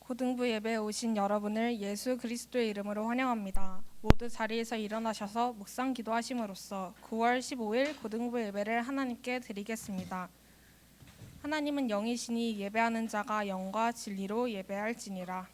고등부 예배에 오신 여러분을 예수 그리스도의 이름으로 환영합니다. 모두 자리에서 일어나셔서 묵상 기도하심으로써 9월 15일 고등부 예배를 하나님께 드리겠습니다. 하나님은 영이시니 예배하는 자가 영과 진리로 예배할지니라.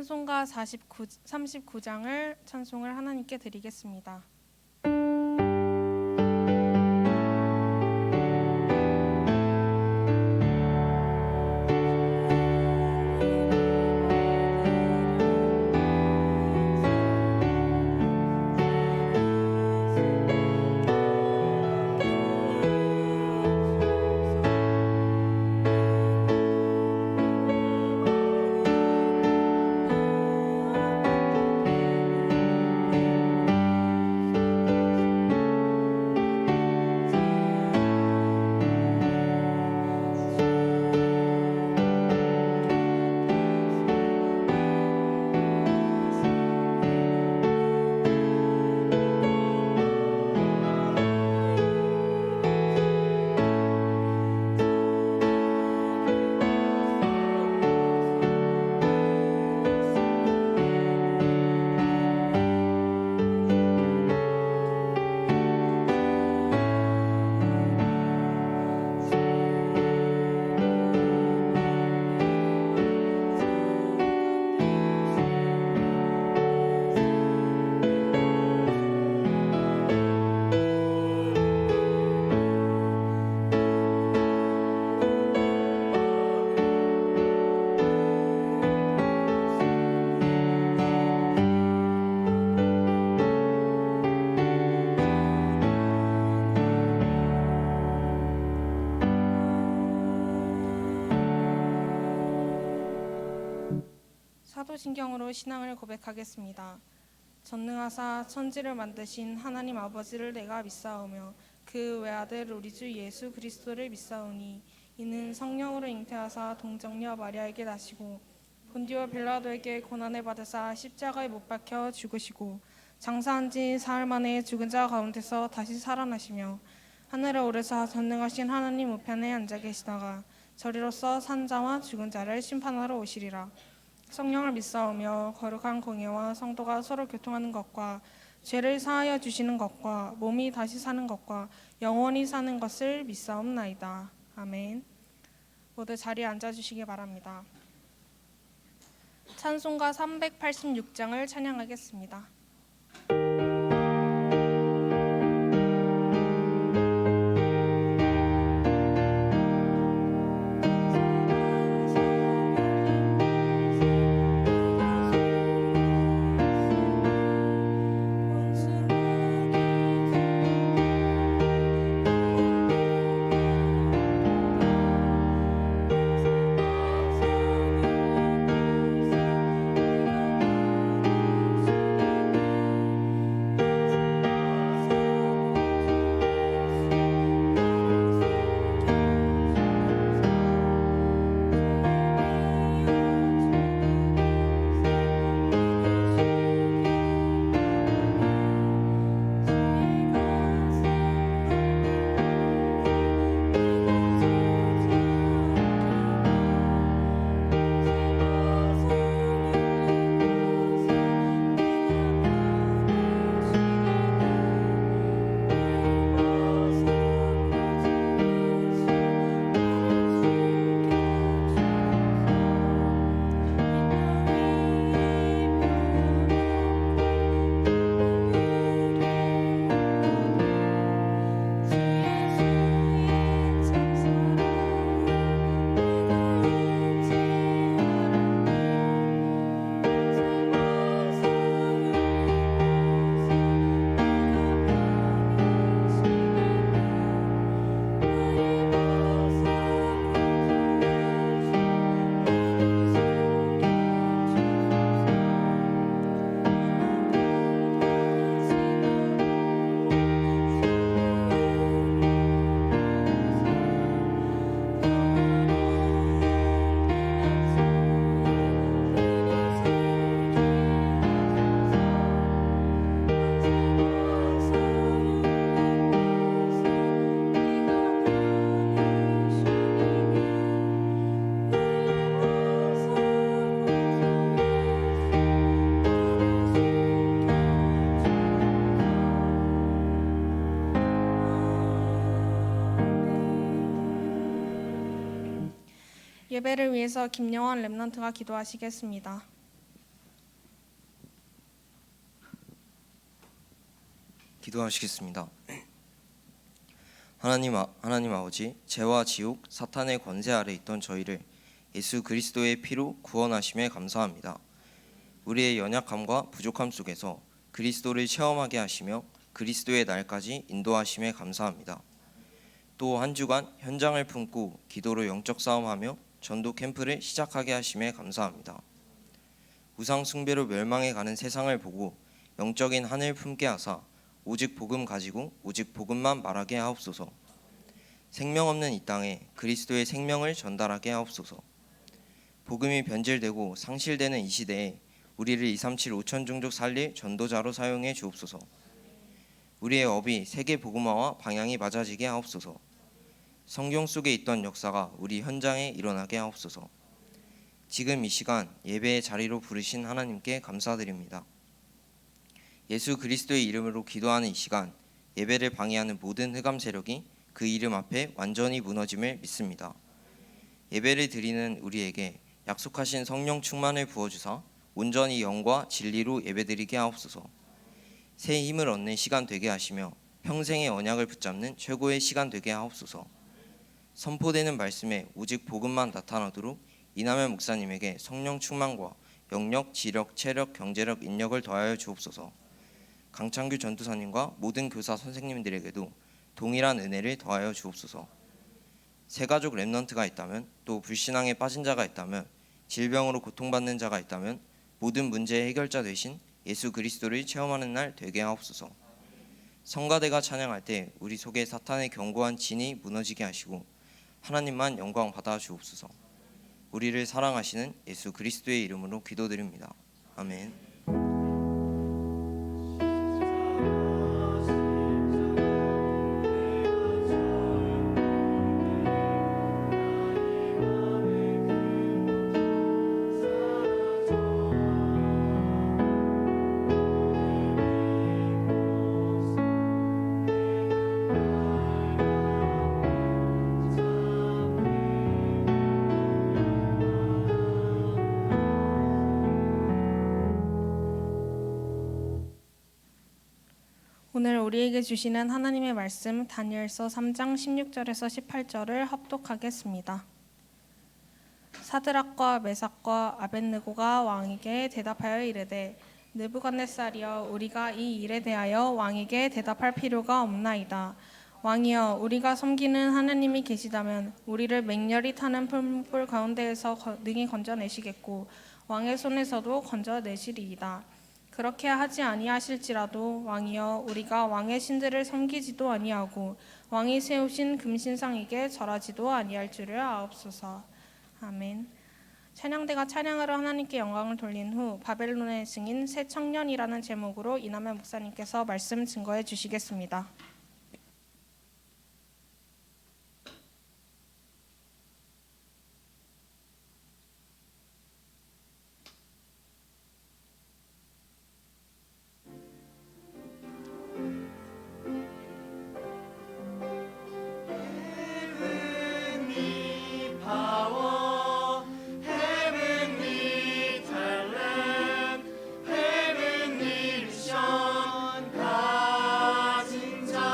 찬송가 39장을 찬송을 하나님께 드리겠습니다. 사도신경으로 신앙을 고백하겠습니다. 전능하사 천지를 만드신 하나님 아버지를 내가 믿사오며 그 외아들 우리 주 예수 그리스도를 믿사오니 이는 성령으로 잉태하사 동정녀 마리아에게 나시고 본디오 빌라도에게 고난을 받으사 십자가에 못 박혀 죽으시고 장사한 지 사흘 만에 죽은 자 가운데서 다시 살아나시며 하늘에 오르사 전능하신 하나님 우편에 앉아 계시다가 저리로서 산 자와 죽은 자를 심판하러 오시리라. 성령을 믿사오며 거룩한 공예와 성도가 서로 교통하는 것과 죄를 사하여 주시는 것과 몸이 다시 사는 것과 영원히 사는 것을 믿사옵나이다. 아멘. 모두 자리에 앉아주시기 바랍니다. 찬송가 386장을 찬양하겠습니다. 예배를 위해서 김영원 랩런트가 기도하시겠습니다. 기도하시겠습니다. 하나님 아버지, 죄와 지옥, 사탄의 권세 아래 있던 저희를 예수 그리스도의 피로 구원하심에 감사합니다. 우리의 연약함과 부족함 속에서 그리스도를 체험하게 하시며 그리스도의 날까지 인도하심에 감사합니다. 또 한 주간 현장을 품고 기도로 영적 싸움하며 전도 캠프를 시작하게 하심에 감사합니다. 우상 숭배로 멸망해 가는 세상을 보고 영적인 한을 품게 하사 오직 복음 가지고 오직 복음만 말하게 하옵소서. 생명 없는 이 땅에 그리스도의 생명을 전달하게 하옵소서. 복음이 변질되고 상실되는 이 시대에 우리를 237 5천 종족 살릴 전도자로 사용해 주옵소서. 우리의 업이 세계 복음화와 방향이 맞아지게 하옵소서. 성경 속에 있던 역사가 우리 현장에 일어나게 하옵소서. 지금 이 시간 예배의 자리로 부르신 하나님께 감사드립니다. 예수 그리스도의 이름으로 기도하는 이 시간 예배를 방해하는 모든 흑암 세력이 그 이름 앞에 완전히 무너짐을 믿습니다. 예배를 드리는 우리에게 약속하신 성령 충만을 부어주사 온전히 영과 진리로 예배드리게 하옵소서. 새 힘을 얻는 시간 되게 하시며 평생의 언약을 붙잡는 최고의 시간 되게 하옵소서. 선포되는 말씀에 오직 복음만 나타나도록 이남현 목사님에게 성령 충만과 영력, 지력, 체력, 경제력, 인력을 더하여 주옵소서. 강창규 전도사님과 모든 교사 선생님들에게도 동일한 은혜를 더하여 주옵소서. 새가족 랩넌트가 있다면, 또 불신앙에 빠진 자가 있다면, 질병으로 고통받는 자가 있다면 모든 문제의 해결자 되신 예수 그리스도를 체험하는 날 되게 하옵소서. 성가대가 찬양할 때 우리 속에 사탄의 견고한 진이 무너지게 하시고 하나님만 영광 받아 주옵소서. 우리를 사랑하시는 예수 그리스도의 이름으로 기도드립니다. 아멘. 오늘 우리에게 주시는 하나님의 말씀 다니엘서 3장 16절에서 18절을 합독하겠습니다. 사드락과 메삭과 아벳느고가 왕에게 대답하여 이르되 느부갓네살이여, 우리가 이 일에 대하여 왕에게 대답할 필요가 없나이다. 왕이여, 우리가 섬기는 하나님이 계시다면 우리를 맹렬히 타는 풀무불 가운데에서 능히 건져내시겠고 왕의 손에서도 건져내시리이다. 그렇게 하지 아니하실지라도 왕이여, 우리가 왕의 신들을 섬기지도 아니하고 왕이 세우신 금신상에게 절하지도 아니할 줄을 아옵소서. 아멘. 찬양대가 찬양으로 하나님께 영광을 돌린 후 바벨론의 증인 새 청년이라는 제목으로 이남현 목사님께서 말씀 증거해 주시겠습니다. 가진 자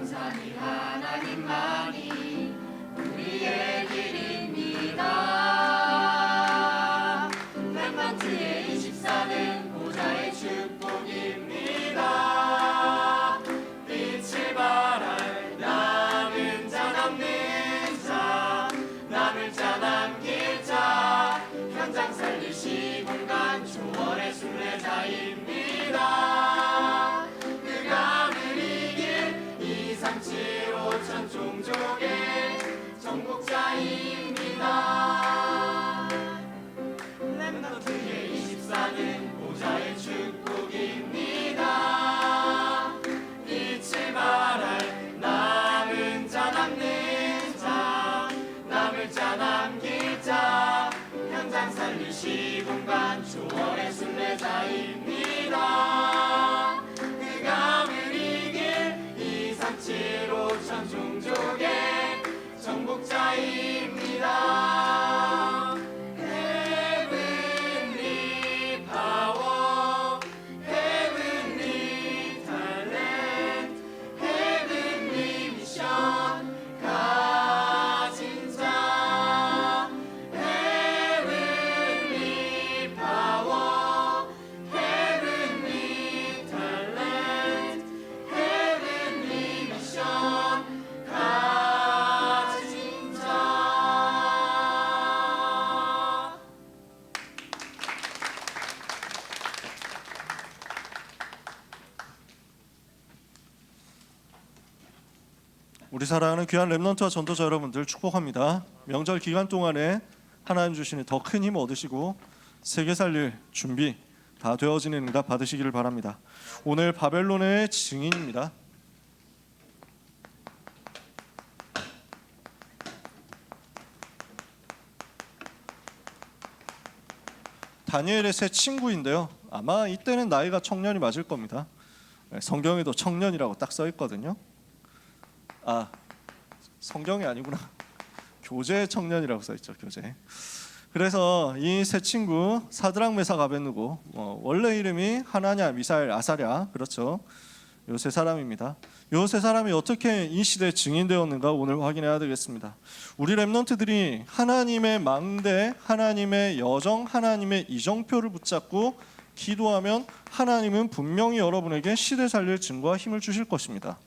온전히 하나님만이 우리의 길입니다. 렘넌트의 24는 보좌의 축복입니다. 빛을 발할 남은 자 남는 자 남을 자 남길 자 현장 살릴 시공간 초월의 순례자입니다. 그감을 이길 2, 3, 7, 5천 종족의 정복자입니다. 렘넌트의 24는 보좌의 축복입니다. 빛을 발할 남은 자 남는 자 남을 자 남길 자 현장 살릴 시공간 초월의 순례자입니다. 그감을 이길 2, 3, 7, 5천 종족의 정복자입니다. Heavenly power, heavenly talent, heavenly mission 가진 자. Heavenly power, heavenly talent, heavenly mission 가진 자. 우리 사랑하는 귀한 렘넌트와 전도자 여러분들 축복합니다. 명절 기간 동안에 하나님 주시는 더 큰 힘 얻으시고 세계 살릴 준비 다 되어지는 응답 받으시기를 바랍니다. 오늘 바벨론의 증인입니다. 다니엘의 새 친구인데요. 아마 이때는 나이가 청년이 맞을 겁니다. 성경에도 청년이라고 딱 써 있거든요. 아, 성경이 아니구나. 교재 청년이라고 써 있죠. 교재. 그래서 이 세 친구 사드락 메삭 아벳느고 원래 이름이 하나냐 미사엘 아사랴 그렇죠. 요 세 사람입니다. 요 세 사람이 어떻게 이 시대에 증인되었는가 오늘 확인해야 되겠습니다. 우리 렘넌트들이 하나님의 망대, 하나님의 여정, 하나님의 이정표를 붙잡고 기도하면 하나님은 분명히 여러분에게 시대 살릴 증거와 힘을 주실 것입니다.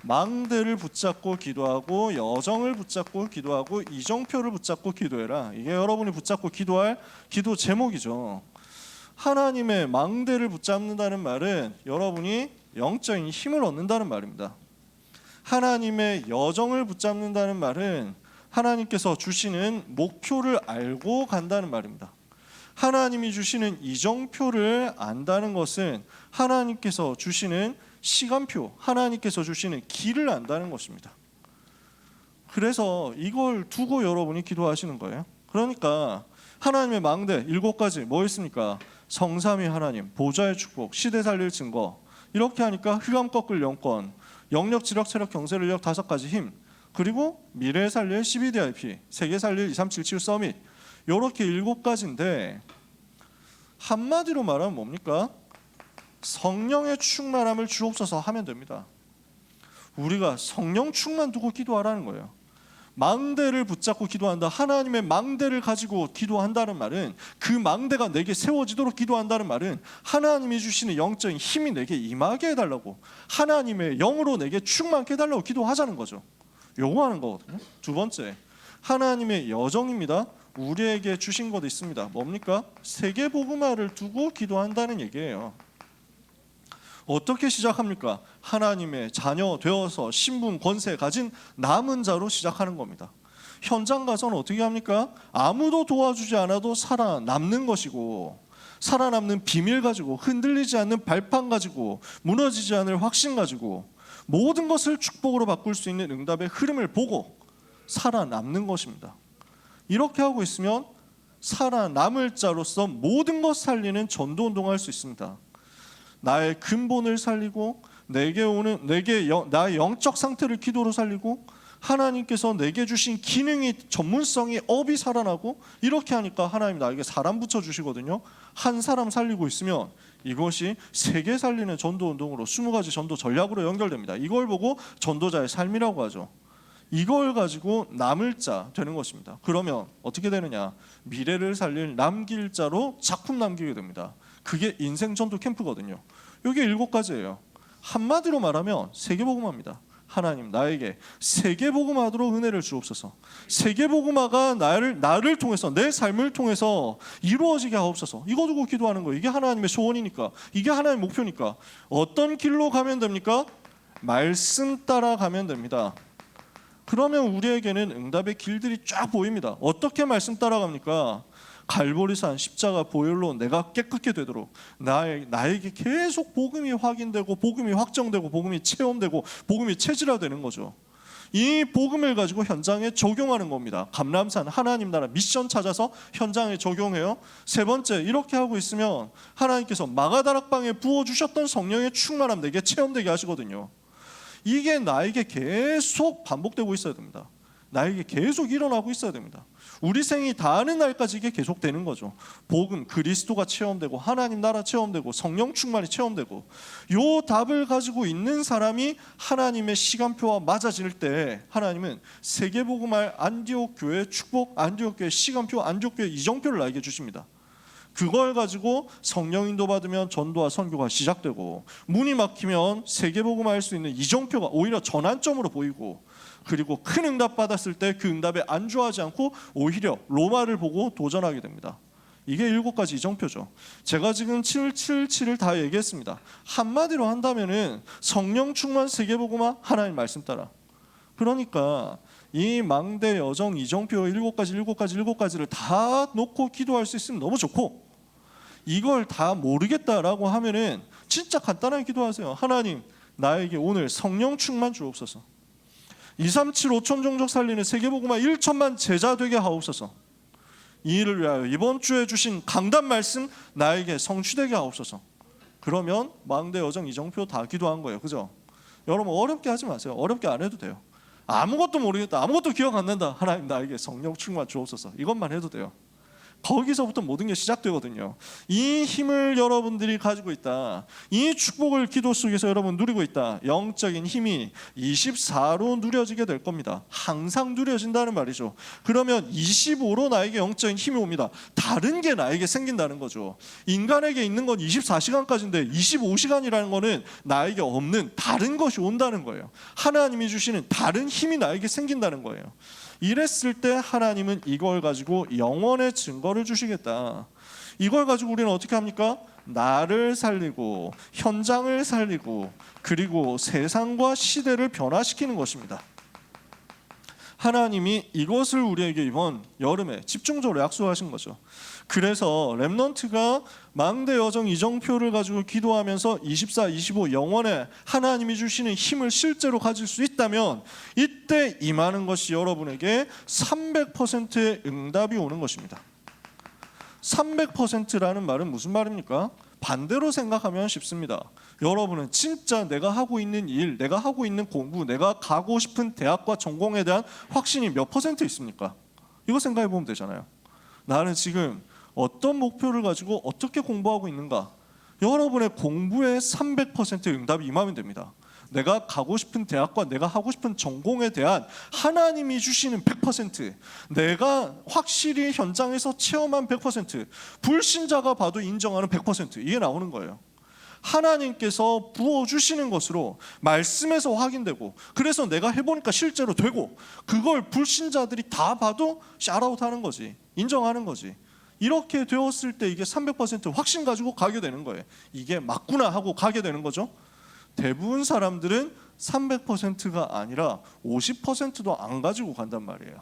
망대를 붙잡고 기도하고 여정을 붙잡고 기도하고 이정표를 붙잡고 기도해라. 이게 여러분이 붙잡고 기도할 기도 제목이죠. 하나님의 망대를 붙잡는다는 말은 여러분이 영적인 힘을 얻는다는 말입니다. 하나님의 여정을 붙잡는다는 말은 하나님께서 주시는 목표를 알고 간다는 말입니다. 하나님이 주시는 이정표를 안다는 것은 하나님께서 주시는 시간표, 하나님께서 주시는 길을 안다는 것입니다. 그래서 이걸 두고 여러분이 기도하시는 거예요. 그러니까 하나님의 망대 7가지 뭐 있습니까? 성삼위 하나님, 보좌의 축복, 시대 살릴 증거. 이렇게 하니까 흑암 꺾을 영권, 영력, 지력, 체력, 경제, 능력 5가지 힘, 그리고 미래 살릴 12DIP, 세계 살릴 2377 서밋. 이렇게 7가지인데 한마디로 말하면 뭡니까? 성령의 충만함을 주옵소서 하면 됩니다. 우리가 성령 충만 두고 기도하라는 거예요. 망대를 붙잡고 기도한다. 하나님의 망대를 가지고 기도한다는 말은 그 망대가 내게 세워지도록 기도한다는 말은 하나님이 주시는 영적인 힘이 내게 임하게 해달라고, 하나님의 영으로 내게 충만케 해달라고 기도하자는 거죠. 요구하는 거거든요. 두 번째, 하나님의 여정입니다. 우리에게 주신 것 있습니다. 뭡니까? 세계복음화를 두고 기도한다는 얘기예요. 어떻게 시작합니까? 하나님의 자녀 되어서 신분 권세 가진 남은 자로 시작하는 겁니다. 현장 가서는 어떻게 합니까? 아무도 도와주지 않아도 살아남는 것이고, 살아남는 비밀 가지고, 흔들리지 않는 발판 가지고, 무너지지 않을 확신 가지고 모든 것을 축복으로 바꿀 수 있는 응답의 흐름을 보고 살아남는 것입니다. 이렇게 하고 있으면 살아남을 자로서 모든 것 살리는 전도 운동을 할 수 있습니다. 나의 근본을 살리고 나의 영적 상태를 기도로 살리고 하나님께서 내게 주신 기능이 전문성이 업이 살아나고 이렇게 하니까 하나님 나에게 사람 붙여주시거든요. 한 사람 살리고 있으면 이것이 세계 살리는 전도 운동으로 20가지 전도 전략으로 연결됩니다. 이걸 보고 전도자의 삶이라고 하죠. 이걸 가지고 남을 자 되는 것입니다. 그러면 어떻게 되느냐? 미래를 살릴 남길 자로 작품 남기게 됩니다. 그게 인생 전도 캠프거든요. 이게 7가지예요. 한마디로 말하면 세계복음화입니다. 하나님 나에게 세계복음화도록 은혜를 주옵소서. 세계복음화가 나를 통해서 내 삶을 통해서 이루어지게 하옵소서. 이거 두고 기도하는 거예요. 이게 하나님의 소원이니까, 이게 하나님의 목표니까. 어떤 길로 가면 됩니까? 말씀 따라 가면 됩니다. 그러면 우리에게는 응답의 길들이 쫙 보입니다. 어떻게 말씀 따라갑니까? 갈보리산 십자가 보혈로 내가 깨끗게 되도록 나에게 계속 복음이 확인되고 복음이 확정되고 복음이 체험되고 복음이 체질화되는 거죠. 이 복음을 가지고 현장에 적용하는 겁니다. 감람산 하나님 나라 미션 찾아서 현장에 적용해요. 세 번째, 이렇게 하고 있으면 하나님께서 마가다락방에 부어주셨던 성령의 충만함 내게 체험되게 하시거든요. 이게 나에게 계속 반복되고 있어야 됩니다. 나에게 계속 일어나고 있어야 됩니다. 우리 생이 다하는 날까지 이게 계속되는 거죠. 복음, 그리스도가 체험되고 하나님 나라 체험되고 성령 충만이 체험되고, 요 답을 가지고 있는 사람이 하나님의 시간표와 맞아질 때 하나님은 세계복음할 안디옥 교회 축복, 안디옥 교회 시간표, 안디옥 교회 이정표를 나에게 주십니다. 그걸 가지고 성령 인도 받으면 전도와 선교가 시작되고, 문이 막히면 세계복음화할 수 있는 이정표가 오히려 전환점으로 보이고, 그리고 큰 응답 받았을 때 그 응답에 안주하지 않고 오히려 로마를 보고 도전하게 됩니다. 이게 7가지 이정표죠. 제가 지금 777을 다 얘기했습니다. 한마디로 한다면은 성령 충만 세계복음화 하나님 말씀 따라. 그러니까 이 망대 여정 이정표 7가지를 다 놓고 기도할 수 있으면 너무 좋고, 이걸 다 모르겠다라고 하면은 진짜 간단하게 기도하세요. 하나님 나에게 오늘 성령 충만 주옵소서. 237 5천 종족 살리는 세계복음화 1천만 제자 되게 하옵소서. 이 일을 위하여 이번 주에 주신 강단 말씀 나에게 성취되게 하옵소서. 그러면 망대 여정 이정표 다 기도한 거예요. 그죠? 여러분 어렵게 하지 마세요. 어렵게 안 해도 돼요. 아무것도 모르겠다, 아무것도 기억 안 난다, 하나님 나에게 성령 충만 주옵소서. 이것만 해도 돼요. 거기서부터 모든 게 시작되거든요. 이 힘을 여러분들이 가지고 있다. 이 축복을 기도 속에서 여러분 누리고 있다. 영적인 힘이 24로 누려지게 될 겁니다. 항상 누려진다는 말이죠. 그러면 25로 나에게 영적인 힘이 옵니다. 다른 게 나에게 생긴다는 거죠. 인간에게 있는 건 24시간까지인데 25시간이라는 거는 나에게 없는 다른 것이 온다는 거예요. 하나님이 주시는 다른 힘이 나에게 생긴다는 거예요. 이랬을 때 하나님은 이걸 가지고 영원의 증거를 주시겠다. 이걸 가지고 우리는 어떻게 합니까? 나를 살리고 현장을 살리고 그리고 세상과 시대를 변화시키는 것입니다. 하나님이 이것을 우리에게 이번 여름에 집중적으로 약속하신 거죠. 그래서 렘넌트가 망대 여정 이정표를 가지고 기도하면서 24, 25 영원에 하나님이 주시는 힘을 실제로 가질 수 있다면, 이때 임하는 것이 여러분에게 300%의 응답이 오는 것입니다. 300%라는 말은 무슨 말입니까? 반대로 생각하면 쉽습니다. 여러분은 진짜 내가 하고 있는 일, 내가 하고 있는 공부, 내가 가고 싶은 대학과 전공에 대한 확신이 몇 퍼센트 있습니까? 이거 생각해 보면 되잖아요. 나는 지금 어떤 목표를 가지고 어떻게 공부하고 있는가? 여러분의 공부에 300%의 응답이 임하면 됩니다. 내가 가고 싶은 대학과 내가 하고 싶은 전공에 대한 하나님이 주시는 100%, 내가 확실히 현장에서 체험한 100%, 불신자가 봐도 인정하는 100%, 이게 나오는 거예요. 하나님께서 부어주시는 것으로 말씀에서 확인되고, 그래서 내가 해보니까 실제로 되고, 그걸 불신자들이 다 봐도 샤라웃하는 거지, 인정하는 거지. 이렇게 되었을 때 이게 300% 확신 가지고 가게 되는 거예요. 이게 맞구나 하고 가게 되는 거죠. 대부분 사람들은 300%가 아니라 50%도 안 가지고 간단 말이에요.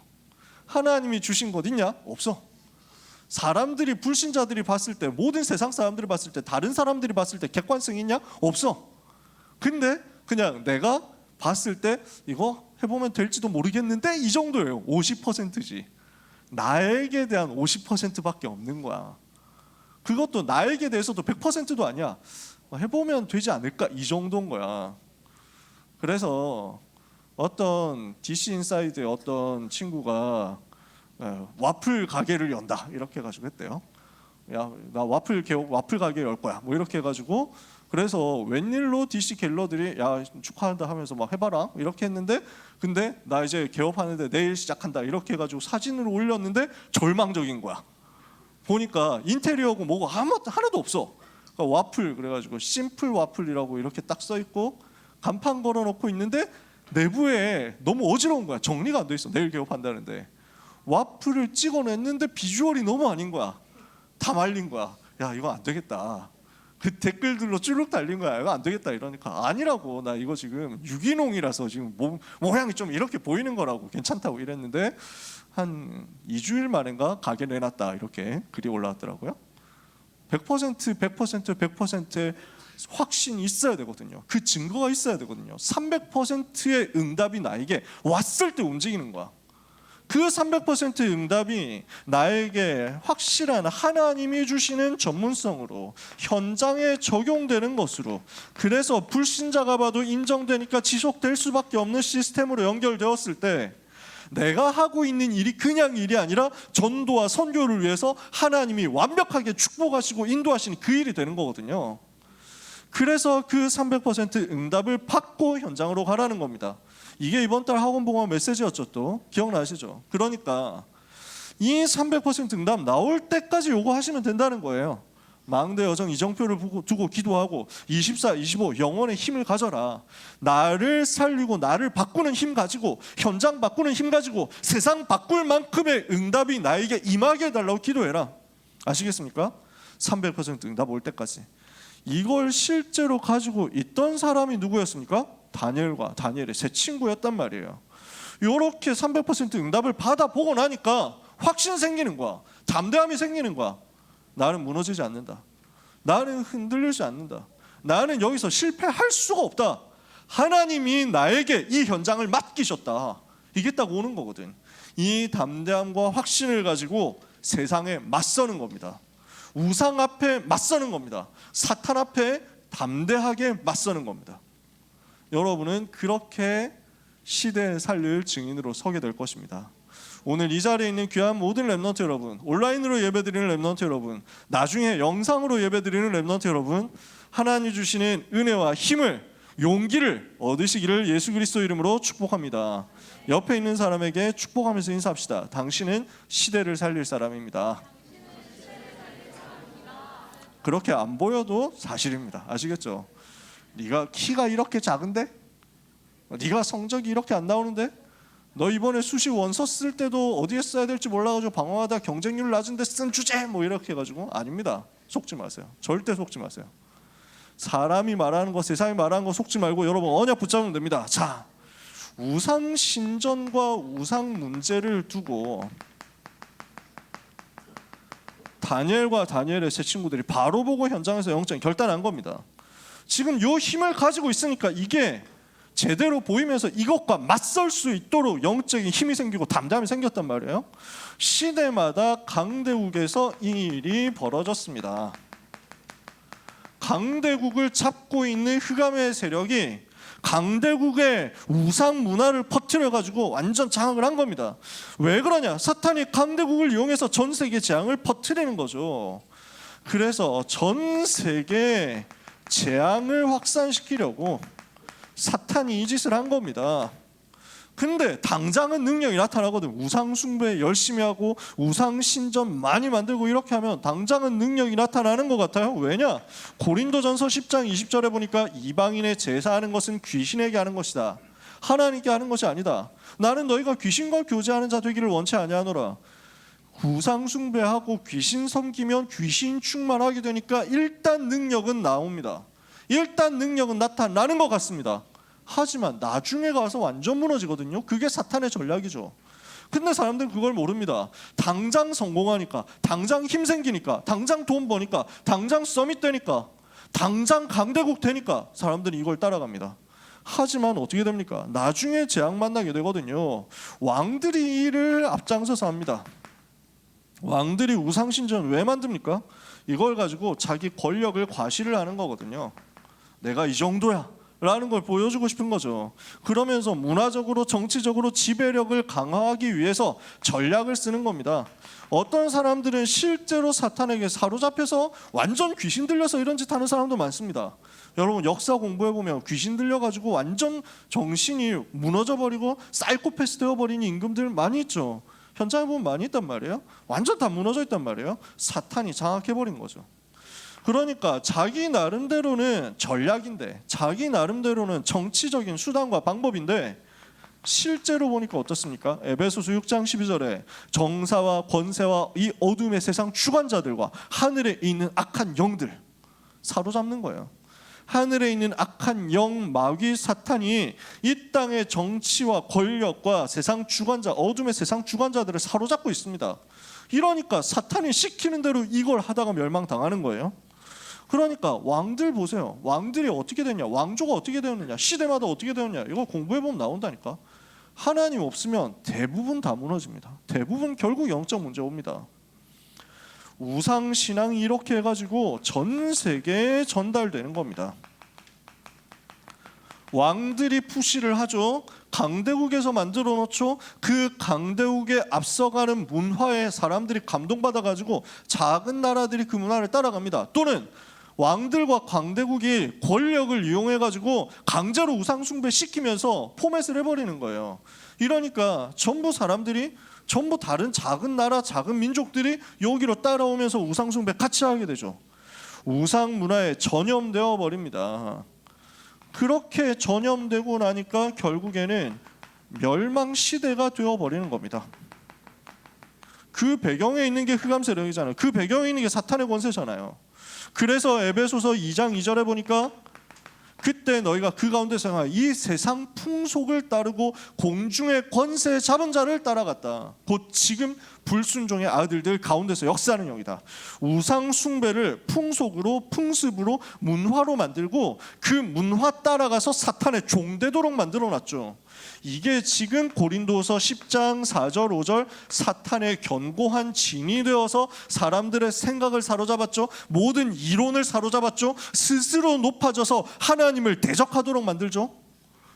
하나님이 주신 것 있냐? 없어. 사람들이, 불신자들이 봤을 때, 모든 세상 사람들이 봤을 때, 다른 사람들이 봤을 때 객관성이 있냐? 없어. 근데 그냥 내가 봤을 때 이거 해보면 될지도 모르겠는데 이 정도예요. 50%지. 나에게 대한 50%밖에 없는 거야. 그것도 나에게 대해서도 100%도 아니야. 해보면 되지 않을까, 이 정도인 거야. 그래서 어떤 DC 인사이드의 어떤 친구가 와플 가게를 연다 이렇게 해가지고 했대요. 야, 나 와플 가게 열 거야. 뭐 이렇게 해가지고 그래서 웬일로 DC 갤러들이 야 축하한다 하면서 막 해봐라 이렇게 했는데 근데 나 이제 개업하는데 내일 시작한다 이렇게 해가지고 사진을 올렸는데 절망적인 거야. 보니까 인테리어고 뭐고 하나도 없어. 그러니까 와플 그래가지고 심플 와플이라고 이렇게 딱 써 있고 간판 걸어놓고 있는데 내부에 너무 어지러운 거야. 정리가 안 돼 있어. 내일 개업한다는데 와플을 찍어냈는데 비주얼이 너무 아닌 거야. 다 말린 거야. 야 이거 안 되겠다. 그 댓글들로 쭈룩 달린 거야. 이거 안 되겠다 이러니까 아니라고. 나 이거 지금 유기농이라서 지금 모양이 좀 이렇게 보이는 거라고 괜찮다고 이랬는데 한 2주일 만인가 가게 내놨다 이렇게 글이 올라왔더라고요. 100%의 확신이 있어야 되거든요. 그 증거가 있어야 되거든요. 300%의 응답이 나에게 왔을 때 움직이는 거야. 그 300%의 응답이 나에게 확실한 하나님이 주시는 전문성으로 현장에 적용되는 것으로 그래서 불신자가 봐도 인정되니까 지속될 수밖에 없는 시스템으로 연결되었을 때 내가 하고 있는 일이 그냥 일이 아니라 전도와 선교를 위해서 하나님이 완벽하게 축복하시고 인도하시는 그 일이 되는 거거든요. 그래서 그 300% 응답을 받고 현장으로 가라는 겁니다. 이게 이번 달 학원봉화 메시지였죠. 또 기억나시죠? 그러니까 이 300% 응답 나올 때까지 요거 하시면 된다는 거예요. 망대 여정 이정표를 두고 기도하고 24, 25 영혼의 힘을 가져라. 나를 살리고 나를 바꾸는 힘 가지고 현장 바꾸는 힘 가지고 세상 바꿀 만큼의 응답이 나에게 임하게 해달라고 기도해라. 아시겠습니까? 300% 응답 올 때까지. 이걸 실제로 가지고 있던 사람이 누구였습니까? 다니엘과 다니엘의 세 친구였단 말이에요. 이렇게 300% 응답을 받아보고 나니까 확신 생기는 거야. 담대함이 생기는 거야. 나는 무너지지 않는다. 나는 흔들리지 않는다. 나는 여기서 실패할 수가 없다. 하나님이 나에게 이 현장을 맡기셨다. 이게 딱 오는 거거든. 이 담대함과 확신을 가지고 세상에 맞서는 겁니다. 우상 앞에 맞서는 겁니다. 사탄 앞에 담대하게 맞서는 겁니다. 여러분은 그렇게 시대에 살릴 증인으로 서게 될 것입니다. 오늘 이 자리에 있는 귀한 모든 렘넌트 여러분, 온라인으로 예배드리는 렘넌트 여러분, 나중에 영상으로 예배드리는 렘넌트 여러분, 하나님 주시는 은혜와 힘을, 용기를 얻으시기를 예수 그리스도 이름으로 축복합니다. 옆에 있는 사람에게 축복하면서 인사합시다. 당신은 시대를 살릴 사람입니다. 그렇게 안 보여도 사실입니다. 아시겠죠? 네가 키가 이렇게 작은데? 네가 성적이 이렇게 안 나오는데? 너 이번에 수시 원서 쓸 때도 어디에 써야 될지 몰라가지고 방황하다 경쟁률 낮은데 쓴 주제 뭐 이렇게 해가지고 아닙니다. 속지 마세요. 절대 속지 마세요. 사람이 말하는 거 세상이 말하는 거 속지 말고 여러분 언약 붙잡으면 됩니다. 자, 우상 신전과 우상 문제를 두고 다니엘과 다니엘의 세 친구들이 바로 보고 현장에서 영적인 결단한 겁니다. 지금 이 힘을 가지고 있으니까 이게 제대로 보이면서 이것과 맞설 수 있도록 영적인 힘이 생기고 담대함이 생겼단 말이에요. 시대마다 강대국에서 이 일이 벌어졌습니다. 강대국을 잡고 있는 흑암의 세력이 강대국의 우상 문화를 퍼뜨려가지고 완전 장악을 한 겁니다. 왜 그러냐? 사탄이 강대국을 이용해서 전 세계 재앙을 퍼뜨리는 거죠. 그래서 전 세계 재앙을 확산시키려고 사탄이 이 짓을 한 겁니다. 근데 당장은 능력이 나타나거든. 우상 숭배 열심히 하고 우상 신전 많이 만들고 이렇게 하면 당장은 능력이 나타나는 것 같아요. 왜냐? 고린도전서 10장 20절에 보니까 이방인의 제사하는 것은 귀신에게 하는 것이다. 하나님께 하는 것이 아니다. 나는 너희가 귀신과 교제하는 자 되기를 원치 아니하노라. 우상 숭배하고 귀신 섬기면 귀신 충만하게 되니까 일단 능력은 나옵니다. 일단 능력은 나타나는 것 같습니다. 하지만 나중에 가서 완전 무너지거든요. 그게 사탄의 전략이죠. 근데 사람들은 그걸 모릅니다. 당장 성공하니까, 당장 힘 생기니까, 당장 돈 버니까, 당장 서밋 되니까, 당장 강대국 되니까 사람들이 이걸 따라갑니다. 하지만 어떻게 됩니까? 나중에 재앙 만나게 되거든요. 왕들이 이를 앞장서서 합니다. 왕들이 우상신전 왜 만듭니까? 이걸 가지고 자기 권력을 과시를 하는 거거든요. 내가 이 정도야. 라는 걸 보여주고 싶은 거죠. 그러면서 문화적으로 정치적으로 지배력을 강화하기 위해서 전략을 쓰는 겁니다. 어떤 사람들은 실제로 사탄에게 사로잡혀서 완전 귀신 들려서 이런 짓 하는 사람도 많습니다. 여러분 역사 공부해보면 귀신 들려가지고 완전 정신이 무너져버리고 사이코패스 되어버린 임금들 많이 있죠. 현장에 보면 많이 있단 말이에요. 완전 다 무너져 있단 말이에요. 사탄이 장악해버린 거죠. 그러니까 자기 나름대로는 전략인데, 자기 나름대로는 정치적인 수단과 방법인데, 실제로 보니까 어떻습니까? 에베소서 6장 12절에 정사와 권세와 이 어둠의 세상 주관자들과 하늘에 있는 악한 영들 사로잡는 거예요. 하늘에 있는 악한 영 마귀 사탄이 이 땅의 정치와 권력과 세상 주관자, 어둠의 세상 주관자들을 사로잡고 있습니다. 이러니까 사탄이 시키는 대로 이걸 하다가 멸망당하는 거예요. 그러니까 왕들 보세요. 왕들이 어떻게 됐냐, 왕조가 어떻게 되었느냐, 시대마다 어떻게 되었냐, 이거 공부해보면 나온다니까. 하나님 없으면 대부분 다 무너집니다. 대부분 결국 영적 문제 옵니다. 우상신앙이 이렇게 해가지고 전 세계에 전달되는 겁니다. 왕들이 푸시를 하죠. 강대국에서 만들어 놓죠. 그 강대국에 앞서가는 문화에 사람들이 감동받아가지고 작은 나라들이 그 문화를 따라갑니다. 또는 왕들과 강대국이 권력을 이용해가지고 강제로 우상숭배 시키면서 포맷을 해버리는 거예요. 이러니까 전부 사람들이, 전부 다른 작은 나라, 작은 민족들이 여기로 따라오면서 우상숭배 같이 하게 되죠. 우상 문화에 전염되어 버립니다. 그렇게 전염되고 나니까 결국에는 멸망 시대가 되어 버리는 겁니다. 그 배경에 있는 게 흑암 세력이잖아요. 그 배경에 있는 게 사탄의 권세잖아요. 그래서 에베소서 2장 2절에 보니까 그때 너희가 그 가운데서 행하여 이 세상 풍속을 따르고 공중의 권세 잡은 자를 따라갔다. 곧 지금 불순종의 아들들 가운데서 역사하는 영이다. 우상 숭배를 풍속으로, 풍습으로, 문화로 만들고 그 문화 따라가서 사탄의 종되도록 만들어놨죠. 이게 지금 고린도서 10장 4절 5절 사탄의 견고한 진이 되어서 사람들의 생각을 사로잡았죠. 모든 이론을 사로잡았죠. 스스로 높아져서 하나님을 대적하도록 만들죠.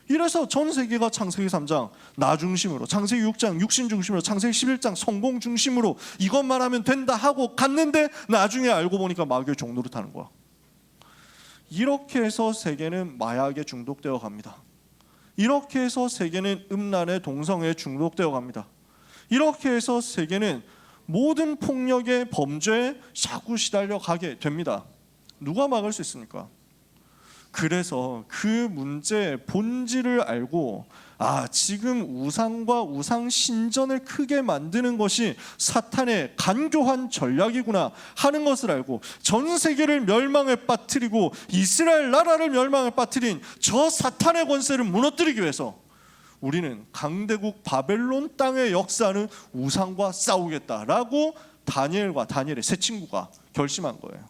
이래서 전 세계가 창세기 3장 나 중심으로, 창세기 6장 육신 중심으로, 창세기 11장 성공 중심으로 이것만 하면 된다 하고 갔는데 나중에 알고 보니까 마귀의 종노릇하는 거야. 이렇게 해서 세계는 마약에 중독되어 갑니다. 이렇게 해서 세계는 음란의 동성애에 중독되어 갑니다. 이렇게 해서 세계는 모든 폭력의 범죄에 자꾸 시달려 가게 됩니다. 누가 막을 수 있습니까? 그래서 그 문제의 본질을 알고 지금 우상과 우상 신전을 크게 만드는 것이 사탄의 간교한 전략이구나 하는 것을 알고 전 세계를 멸망에 빠뜨리고 이스라엘 나라를 멸망에 빠뜨린 저 사탄의 권세를 무너뜨리기 위해서 우리는 강대국 바벨론 땅의 역사는 우상과 싸우겠다라고 다니엘과 다니엘의 세 친구가 결심한 거예요.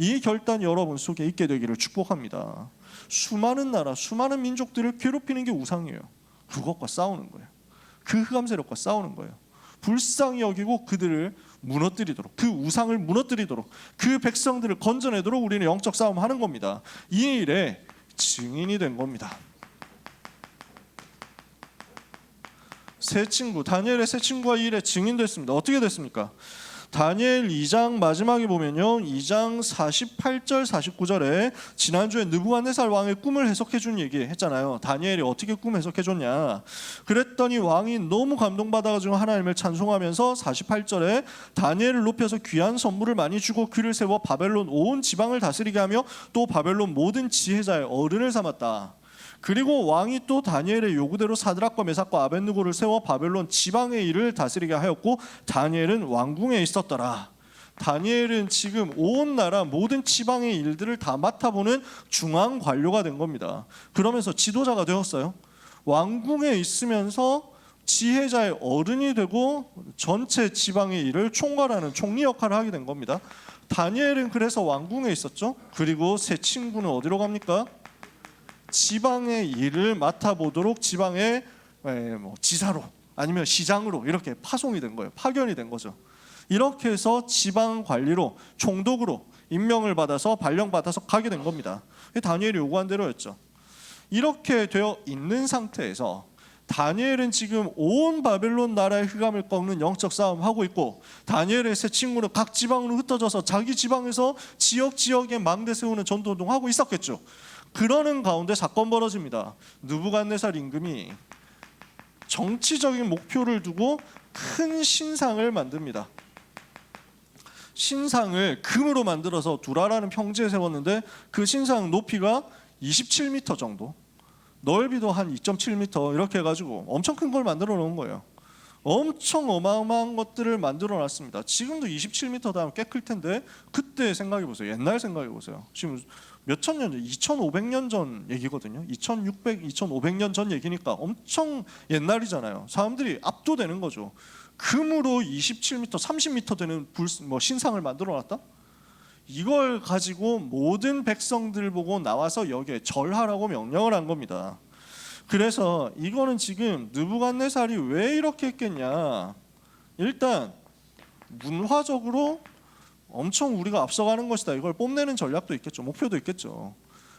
이 결단 여러분 속에 있게 되기를 축복합니다. 수많은 나라, 수많은 민족들을 괴롭히는 게 우상이에요. 그것과 싸우는 거예요. 그 흑암 세력과 싸우는 거예요. 불쌍히 여기고 그들을 무너뜨리도록, 그 우상을 무너뜨리도록, 그 백성들을 건져내도록 우리는 영적 싸움을 하는 겁니다. 이 일에 증인이 된 겁니다. 세 친구, 다니엘의 세 친구가 이 일에 증인됐습니다. 어떻게 됐습니까? 다니엘 2장 마지막에 보면요, 2장 48절 49절에 지난주에 느부갓네살 왕의 꿈을 해석해 준 얘기 했잖아요. 다니엘이 어떻게 꿈 해석해 줬냐. 그랬더니 왕이 너무 감동받아가지고 하나님을 찬송하면서 48절에 다니엘을 높여서 귀한 선물을 많이 주고 그를 세워 바벨론 온 지방을 다스리게 하며 또 바벨론 모든 지혜자의 어른을 삼았다. 그리고 왕이 또 다니엘의 요구대로 사드락과 메삭과 아벳느고를 세워 바벨론 지방의 일을 다스리게 하였고 다니엘은 왕궁에 있었더라. 다니엘은 지금 온 나라 모든 지방의 일들을 다 맡아보는 중앙 관료가 된 겁니다. 그러면서 지도자가 되었어요. 왕궁에 있으면서 지혜자의 어른이 되고 전체 지방의 일을 총괄하는 총리 역할을 하게 된 겁니다. 다니엘은 그래서 왕궁에 있었죠. 그리고 세 친구는 어디로 갑니까? 지방의 일을 맡아보도록 지방의 지사로 아니면 시장으로 이렇게 파송이 된 거예요. 파견이 된 거죠. 이렇게 해서 지방 관리로 총독으로 임명을 받아서 발령받아서 가게 된 겁니다. 다니엘이 요구한 대로였죠. 이렇게 되어 있는 상태에서 다니엘은 지금 온 바벨론 나라의 흑암을 꺾는 영적 싸움 하고 있고, 다니엘의 세 친구는 각 지방으로 흩어져서 자기 지방에서 지역에 망대 세우는 전도운동 하고 있었겠죠. 그러는 가운데 사건 벌어집니다. 느부갓네살 임금이 정치적인 목표를 두고 큰 신상을 만듭니다. 신상을 금으로 만들어서 두라라는 평지에 세웠는데 그 신상 높이가 27m 정도, 넓이도 한 2.7m 이렇게 해가지고 엄청 큰 걸 만들어 놓은 거예요. 엄청 어마어마한 것들을 만들어 놨습니다. 지금도 27m 다음 꽤 클 텐데 그때 생각해 보세요. 옛날 생각해 보세요. 지금 몇천 년 전, 2500년 전 얘기거든요. 2600, 2500년 전 얘기니까 엄청 옛날이잖아요. 사람들이 압도되는 거죠. 금으로 27m, 30m 되는 신상을 만들어 놨다? 이걸 가지고 모든 백성들 보고 나와서 여기에 절하라고 명령을 한 겁니다. 그래서 이거는 지금 느부갓네살이 왜 이렇게 했겠냐, 일단 문화적으로 엄청 우리가 앞서가는 것이다, 이걸 뽐내는 전략도 있겠죠. 목표도 있겠죠.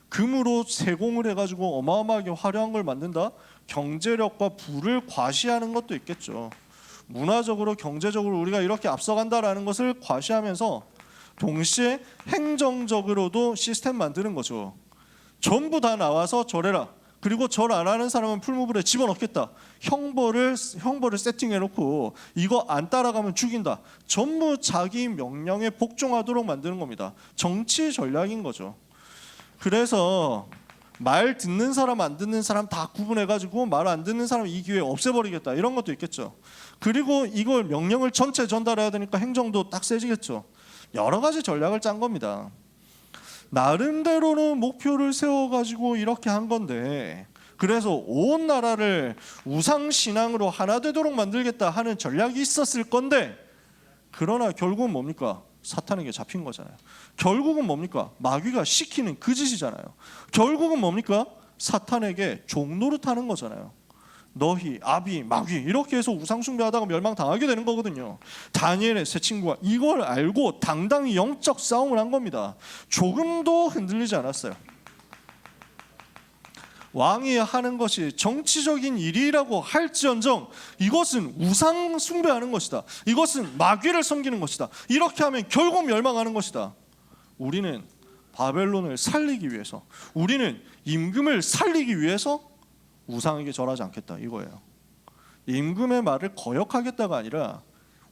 금으로 세공을 해가지고 어마어마하게 화려한 걸 만든다, 경제력과 부를 과시하는 것도 있겠죠. 문화적으로 경제적으로 우리가 이렇게 앞서간다라는 것을 과시하면서 동시에 행정적으로도 시스템 만드는 거죠. 전부 다 나와서 절해라. 그리고 절 안 하는 사람은 풀무불에 집어넣겠다. 형벌을 세팅해놓고 이거 안 따라가면 죽인다. 전부 자기 명령에 복종하도록 만드는 겁니다. 정치 전략인 거죠. 그래서 말 듣는 사람 안 듣는 사람 다 구분해가지고 말 안 듣는 사람 이 기회에 없애버리겠다, 이런 것도 있겠죠. 그리고 이걸 명령을 전체 전달해야 되니까 행정도 딱 세지겠죠. 여러 가지 전략을 짠 겁니다. 나름대로는 목표를 세워가지고 이렇게 한 건데, 그래서 온 나라를 우상신앙으로 하나 되도록 만들겠다 하는 전략이 있었을 건데, 그러나 결국은 뭡니까? 사탄에게 잡힌 거잖아요. 결국은 뭡니까? 마귀가 시키는 그 짓이잖아요. 결국은 뭡니까? 사탄에게 종노릇하는 거잖아요. 너희, 아비, 마귀 이렇게 해서 우상숭배하다가 멸망당하게 되는 거거든요. 다니엘의 세 친구가 이걸 알고 당당히 영적 싸움을 한 겁니다. 조금도 흔들리지 않았어요. 왕이 하는 것이 정치적인 일이라고 할지언정 이것은 우상 숭배하는 것이다, 이것은 마귀를 섬기는 것이다, 이렇게 하면 결국 멸망하는 것이다. 우리는 바벨론을 살리기 위해서, 우리는 임금을 살리기 위해서 우상에게 절하지 않겠다, 이거예요. 임금의 말을 거역하겠다가 아니라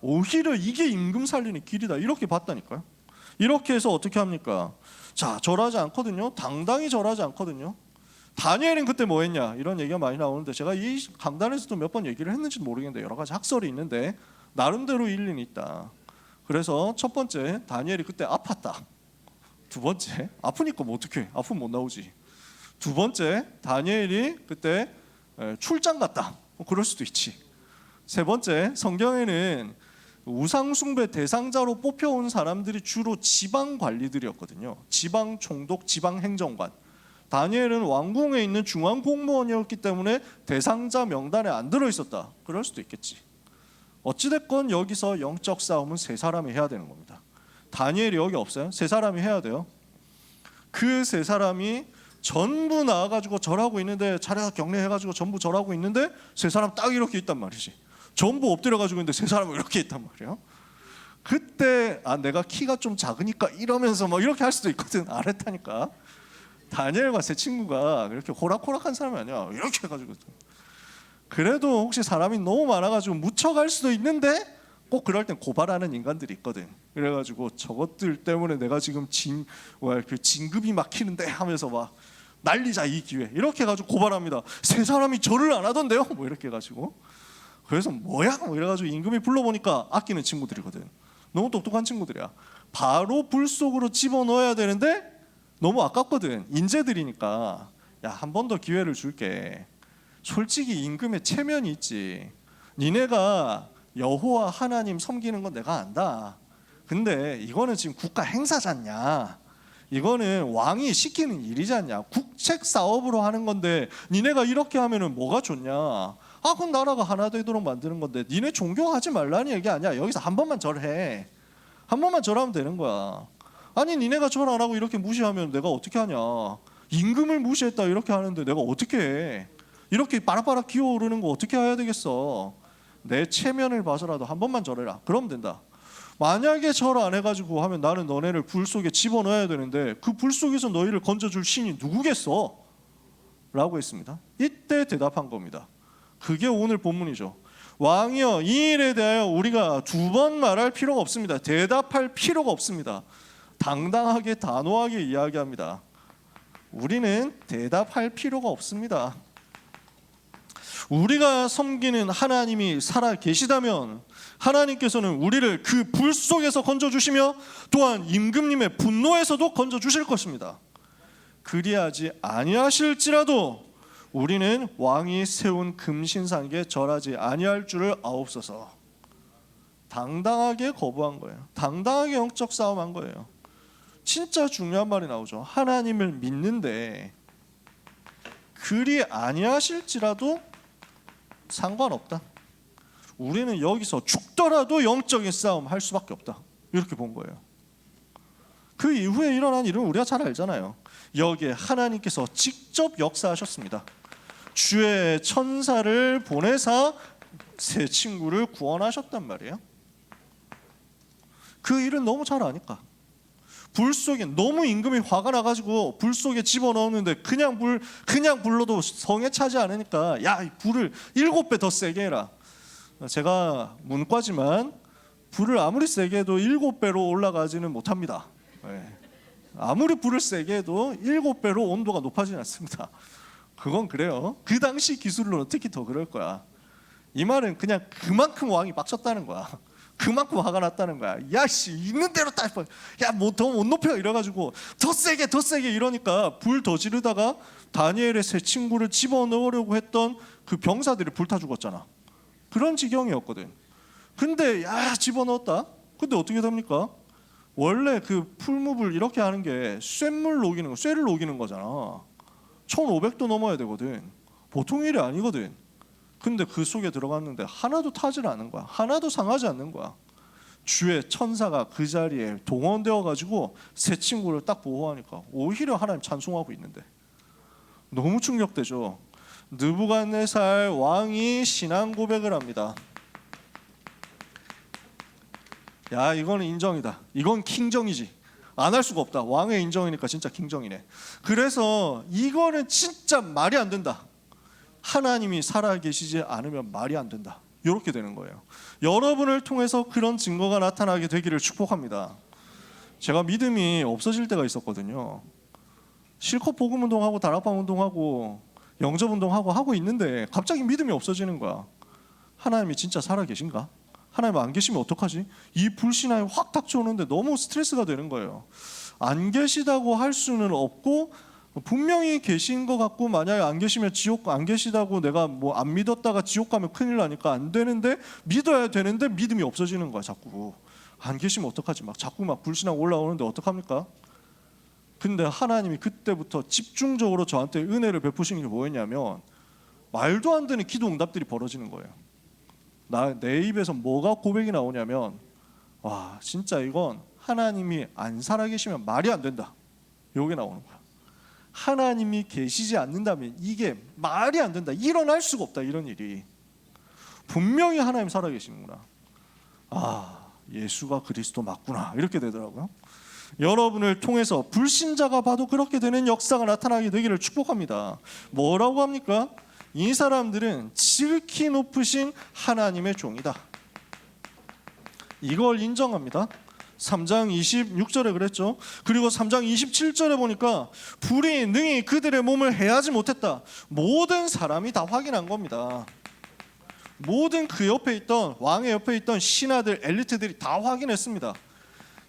오히려 이게 임금 살리는 길이다, 이렇게 봤다니까요. 이렇게 해서 어떻게 합니까? 자, 절하지 않거든요. 당당히 절하지 않거든요. 다니엘은 그때 뭐 했냐, 이런 얘기가 많이 나오는데 제가 이 강단에서도 몇 번 얘기를 했는지도 모르겠는데 여러 가지 학설이 있는데 나름대로 일리는 있다. 그래서 첫 번째, 다니엘이 그때 아팠다. 두 번째, 아프니까 뭐 어떡해, 아프면 못 나오지. 두 번째, 다니엘이 그때 출장 갔다, 그럴 수도 있지. 세 번째, 성경에는 우상 숭배 대상자로 뽑혀온 사람들이 주로 지방 관리들이었거든요. 지방 총독, 지방 행정관. 다니엘은 왕궁에 있는 중앙 공무원이었기 때문에 대상자 명단에 안 들어 있었다, 그럴 수도 있겠지. 어찌됐건 여기서 영적 싸움은 세 사람이 해야 되는 겁니다. 다니엘이 여기 없어요. 세 사람이 해야 돼요. 그 세 사람이 전부 나와가지고 절하고 있는데, 차례가 격례해가지고 전부 절하고 있는데 세 사람 딱 이렇게 있단 말이지. 전부 엎드려가지고 있는데 세 사람은 이렇게 있단 말이에요. 그때 내가 키가 좀 작으니까 이러면서 막 이렇게 할 수도 있거든. 안 했다니까. 다니엘과 세 친구가 그렇게 호락호락한 사람이 아니야. 이렇게 해가지고. 그래도 혹시 사람이 너무 많아가지고 묻혀갈 수도 있는데 꼭 그럴 땐 고발하는 인간들이 있거든. 그래가지고 저것들 때문에 내가 지금 진급이 막히는데 하면서 막 날리자 이 기회, 이렇게 해가지고 고발합니다. 세 사람이 절을 안 하던데요, 뭐 이렇게 해가지고. 그래서 뭐야, 뭐 이래가지고 임금이 불러보니까 아끼는 친구들이거든. 너무 똑똑한 친구들이야. 바로 불 속으로 집어넣어야 되는데 너무 아깝거든. 인재들이니까 야, 한 번 더 기회를 줄게. 솔직히 임금의 체면이 있지. 니네가 여호와 하나님 섬기는 건 내가 안다. 근데 이거는 지금 국가 행사잖냐, 이거는 왕이 시키는 일이지 않냐, 국책 사업으로 하는 건데 니네가 이렇게 하면은 뭐가 좋냐. 그럼 나라가 하나 되도록 만드는 건데 니네 존경하지 말라는 얘기 아니야. 여기서 한 번만 절해. 한 번만 절하면 되는 거야. 아니 니네가 절 안 하고 이렇게 무시하면 내가 어떻게 하냐. 임금을 무시했다 이렇게 하는데 내가 어떻게 해? 이렇게 빠락빠락 기어오르는 거 어떻게 해야 되겠어? 내 체면을 봐서라도 한 번만 절해라. 그럼 된다. 만약에 절 안 해가지고 하면 나는 너네를 불 속에 집어넣어야 되는데 그 불 속에서 너희를 건져줄 신이 누구겠어? 라고 했습니다. 이때 대답한 겁니다. 그게 오늘 본문이죠. 왕이여, 이 일에 대하여 우리가 두 번 말할 필요가 없습니다. 대답할 필요가 없습니다. 당당하게 단호하게 이야기합니다. 우리는 대답할 필요가 없습니다. 우리가 섬기는 하나님이 살아 계시다면 하나님께서는 우리를 그 불 속에서 건져주시며 또한 임금님의 분노에서도 건져주실 것입니다. 그리하지 아니하실지라도 우리는 왕이 세운 금신상에 절하지 아니할 줄을 아옵소서. 당당하게 거부한 거예요. 당당하게 영적 싸움한 거예요. 진짜 중요한 말이 나오죠. 하나님을 믿는데 그리 아니하실지라도 상관없다. 우리는 여기서 죽더라도 영적인 싸움 할 수밖에 없다. 이렇게 본 거예요. 그 이후에 일어난 일은 우리가 잘 알잖아요. 여기에 하나님께서 직접 역사하셨습니다. 주의 천사를 보내사 세 친구를 구원하셨단 말이에요. 그 일은 너무 잘 아니까. 불 속에 너무 임금이 화가 나가지고 불 속에 집어넣었는데 그냥 불러도 성에 차지 않으니까 야, 이 불을 7배 더 세게 해라. 제가 문과지만 불을 아무리 세게 해도 7배로 올라가지는 못합니다. 아무리 불을 세게 해도 7배로 온도가 높아지지 않습니다. 그건 그래요. 그 당시 기술로는 특히 더 그럴 거야. 이 말은 그냥 그만큼 왕이 빡쳤다는 거야. 그만큼 화가 났다는 거야. 야씨, 있는 대로 딱 야, 뭐 더 못 높여 이래가지고 더 세게 이러니까 불 더 지르다가 다니엘의 세 친구를 집어넣으려고 했던 그 병사들이 불타 죽었잖아. 그런 지경이었거든. 근데 야, 집어넣었다. 근데 어떻게 됩니까? 원래 그 풀무불 이렇게 하는 게 쇠를 녹이는 거잖아. 1500도 넘어야 되거든. 보통 일이 아니거든. 근데 그 속에 들어갔는데 하나도 타질 않은 거야. 하나도 상하지 않는 거야. 주의 천사가 그 자리에 동원되어 가지고 세 친구를 딱 보호하니까 오히려 하나님 찬송하고 있는데 너무 충격되죠. 느부갓네살 왕이 신앙 고백을 합니다. 야, 이거는 인정이다. 이건 킹정이지. 안 할 수가 없다. 왕의 인정이니까 진짜 킹정이네. 그래서 이거는 진짜 말이 안 된다. 하나님이 살아계시지 않으면 말이 안 된다. 이렇게 되는 거예요. 여러분을 통해서 그런 증거가 나타나게 되기를 축복합니다. 제가 믿음이 없어질 때가 있었거든요. 실컷 복음 운동하고 다락방 운동하고 영접 운동하고 하고 있는데 갑자기 믿음이 없어지는 거야. 하나님이 진짜 살아계신가? 하나님 안 계시면 어떡하지? 이 불신앙이 확 닥쳐오는데 너무 스트레스가 되는 거예요. 안 계시다고 할 수는 없고 분명히 계신 것 같고 만약에 안 계시면 지옥, 안 계시다고 내가 뭐 안 믿었다가 지옥 가면 큰일 나니까 안 되는데 믿어야 되는데 믿음이 없어지는 거야. 자꾸 안 계시면 어떡하지? 자꾸 불신앙 올라오는데 어떡합니까? 근데 하나님이 그때부터 집중적으로 저한테 은혜를 베푸시는 게 뭐였냐면 말도 안 되는 기도 응답들이 벌어지는 거예요. 내 입에서 뭐가 고백이 나오냐면 와, 진짜 이건 하나님이 안 살아계시면 말이 안 된다. 이게 나오는 거야. 하나님이 계시지 않는다면 이게 말이 안 된다. 일어날 수가 없다. 이런 일이. 분명히 하나님 살아계시는구나. 아, 예수가 그리스도 맞구나. 이렇게 되더라고요. 여러분을 통해서 불신자가 봐도 그렇게 되는 역사가 나타나게 되기를 축복합니다. 뭐라고 합니까? 이 사람들은 지극히 높으신 하나님의 종이다. 이걸 인정합니다. 3장 26절에 그랬죠. 그리고 3장 27절에 보니까 불이 능히 그들의 몸을 해하지 못했다. 모든 사람이 다 확인한 겁니다. 모든 그 옆에 있던 왕의 옆에 있던 신하들 엘리트들이 다 확인했습니다.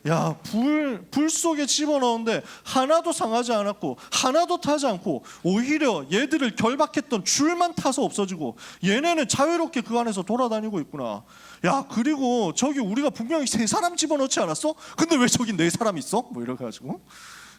야, 불 속에 집어넣었는데 하나도 상하지 않았고 하나도 타지 않고 오히려 얘들을 결박했던 줄만 타서 없어지고 얘네는 자유롭게 그 안에서 돌아다니고 있구나. 야, 그리고 저기 우리가 분명히 3사람 집어넣지 않았어? 근데 왜 저기 4사람 있어? 뭐 이렇게 가지고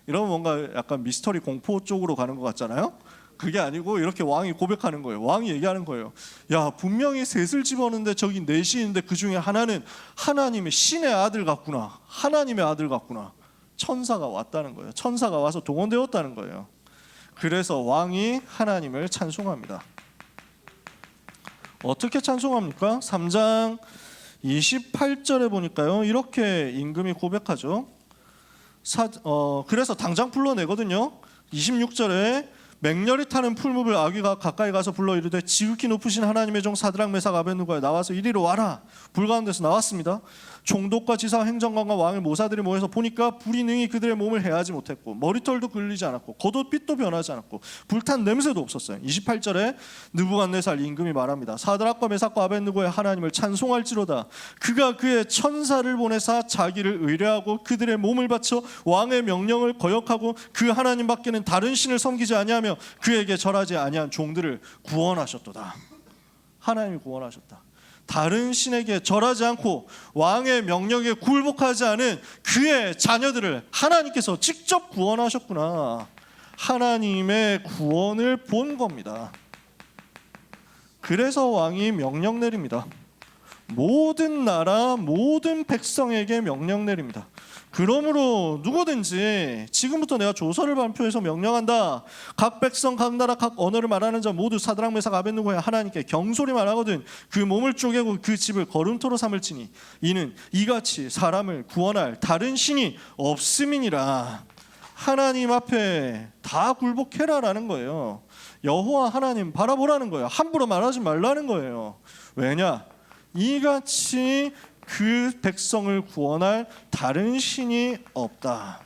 이러면 뭔가 약간 미스터리 공포 쪽으로 가는 것 같잖아요. 그게 아니고 이렇게 왕이 고백하는 거예요. 왕이 얘기하는 거예요. 야, 분명히 3을 집었는데 저기 4이 있는데 그 중에 하나는 하나님의 신의 아들 같구나. 하나님의 아들 같구나. 천사가 왔다는 거예요. 천사가 와서 동원되었다는 거예요. 그래서 왕이 하나님을 찬송합니다. 어떻게 찬송합니까? 3장 28절에 보니까요, 이렇게 임금이 고백하죠. 그래서 당장 불러내거든요. 26절에 맹렬히 타는 풀무불 아귀가 가까이 가서 불러 이르되 지극히 높으신 하나님의 종 사드락 메삭 아벳느고야 나와서 이리로 와라. 불 가운데서 나왔습니다. 총독과 지사 행정관과 왕의 모사들이 모여서 보니까 불이 능히 그들의 몸을 해하지 못했고 머리털도 걸리지 않았고 겉옷빛도 변하지 않았고 불탄 냄새도 없었어요. 28절에 느부갓네살 임금이 말합니다. 사드락과 메삭과 아벳느고의 하나님을 찬송할지로다. 그가 그의 천사를 보내사 자기를 의뢰하고 그들의 몸을 바쳐 왕의 명령을 거역하고 그 하나님밖에는 다른 신을 섬기지 아니하며 그에게 절하지 아니한 종들을 구원하셨도다. 하나님이 구원하셨다. 다른 신에게 절하지 않고 왕의 명령에 굴복하지 않은 그의 자녀들을 하나님께서 직접 구원하셨구나. 하나님의 구원을 본 겁니다. 그래서 왕이 명령 내립니다. 모든 나라 모든 백성에게 명령 내립니다. 그러므로 누구든지 지금부터 내가 조서를 발표해서 명령한다. 각 백성 각 나라 각 언어를 말하는 자 모두 사드락 메삭 아벳느고의 하나님께 경솔히 말하거든 그 몸을 쪼개고 그 집을 거름토로 삼을지니 이는 이같이 사람을 구원할 다른 신이 없음이니라. 하나님 앞에 다 굴복해라라는 거예요. 여호와 하나님 바라보라는 거예요. 함부로 말하지 말라는 거예요. 왜냐? 이같이 그 백성을 구원할 다른 신이 없다.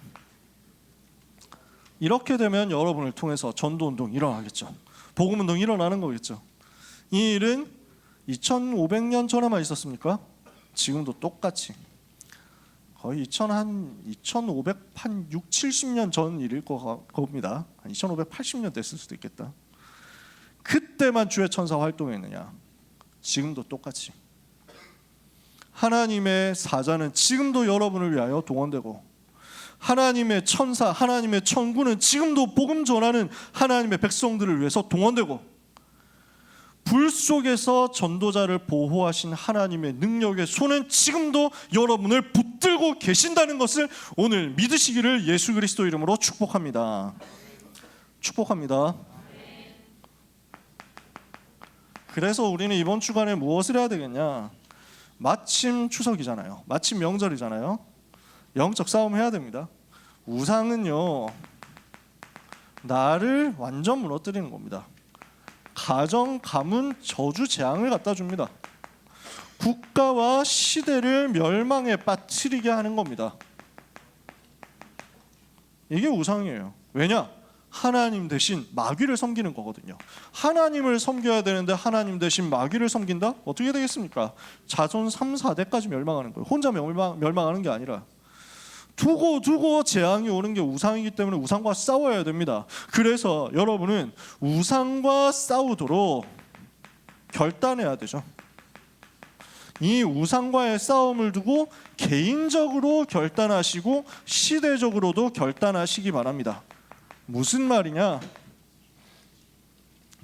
이렇게 되면 여러분을 통해서 전도운동 일어나겠죠. 복음운동 일어나는 거겠죠. 이 일은 2500년 전에만 있었습니까? 지금도 똑같이 거의 2500, 70년 전 일일 겁니다. 한 2580년 됐을 수도 있겠다. 그때만 주의 천사 활동했느냐? 지금도 똑같이 하나님의 사자는 지금도 여러분을 위하여 동원되고 하나님의 천사, 하나님의 천군은 지금도 복음 전하는 하나님의 백성들을 위해서 동원되고 불 속에서 전도자를 보호하신 하나님의 능력의 손은 지금도 여러분을 붙들고 계신다는 것을 오늘 믿으시기를 예수 그리스도 이름으로 축복합니다. 축복합니다. 그래서 우리는 이번 주간에 무엇을 해야 되겠냐? 마침 추석이잖아요. 마침 명절이잖아요. 영적 싸움 해야 됩니다. 우상은요, 나를 완전 무너뜨리는 겁니다. 가정, 가문, 저주, 재앙을 갖다 줍니다. 국가와 시대를 멸망에 빠뜨리게 하는 겁니다. 이게 우상이에요. 왜냐? 하나님 대신 마귀를 섬기는 거거든요. 하나님을 섬겨야 되는데 하나님 대신 마귀를 섬긴다? 어떻게 되겠습니까? 자손 3, 4대까지 멸망하는 거예요. 혼자 멸망하는 게 아니라 두고 재앙이 오는 게 우상이기 때문에 우상과 싸워야 됩니다. 그래서 여러분은 우상과 싸우도록 결단해야 되죠. 이 우상과의 싸움을 두고 개인적으로 결단하시고 시대적으로도 결단하시기 바랍니다. 무슨 말이냐?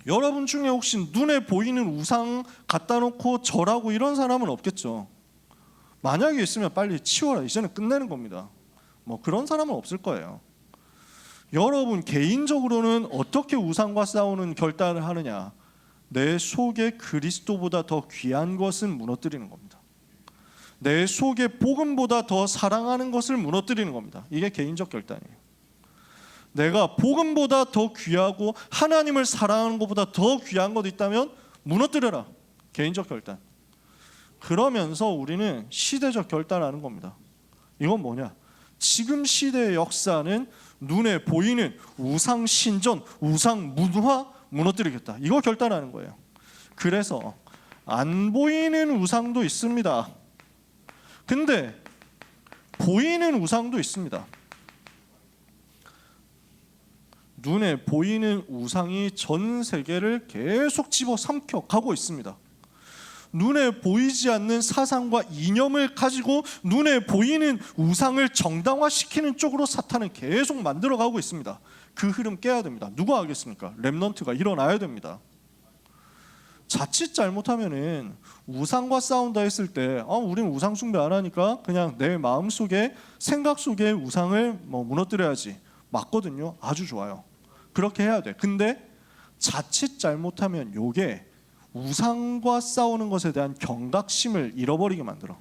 여러분 중에 혹시 눈에 보이는 우상 갖다 놓고 절하고 이런 사람은 없겠죠. 만약에 있으면 빨리 치워라. 이제는 끝내는 겁니다. 뭐 그런 사람은 없을 거예요. 여러분 개인적으로는 어떻게 우상과 싸우는 결단을 하느냐? 내 속에 그리스도보다 더 귀한 것은 무너뜨리는 겁니다. 내 속에 복음보다 더 사랑하는 것을 무너뜨리는 겁니다. 이게 개인적 결단이에요. 내가 복음보다 더 귀하고 하나님을 사랑하는 것보다 더 귀한 것 있다면 무너뜨려라. 개인적 결단. 그러면서 우리는 시대적 결단하는 겁니다. 이건 뭐냐? 지금 시대의 역사는 눈에 보이는 우상 신전, 우상 문화 무너뜨리겠다. 이거 결단하는 거예요. 그래서 안 보이는 우상도 있습니다. 근데 보이는 우상도 있습니다. 눈에 보이는 우상이 전 세계를 계속 집어삼켜 가고 있습니다. 눈에 보이지 않는 사상과 이념을 가지고 눈에 보이는 우상을 정당화시키는 쪽으로 사탄은 계속 만들어가고 있습니다. 그 흐름 깨야 됩니다. 누가 하겠습니까? 렘넌트가 일어나야 됩니다. 자칫 잘못하면은 우상과 싸운다 했을 때 우리는 우상 숭배 안 하니까 그냥 내 마음속에 생각 속에 우상을 무너뜨려야지. 맞거든요. 아주 좋아요. 그렇게 해야 돼. 근데 자칫 잘못하면 요게 우상과 싸우는 것에 대한 경각심을 잃어버리게 만들어.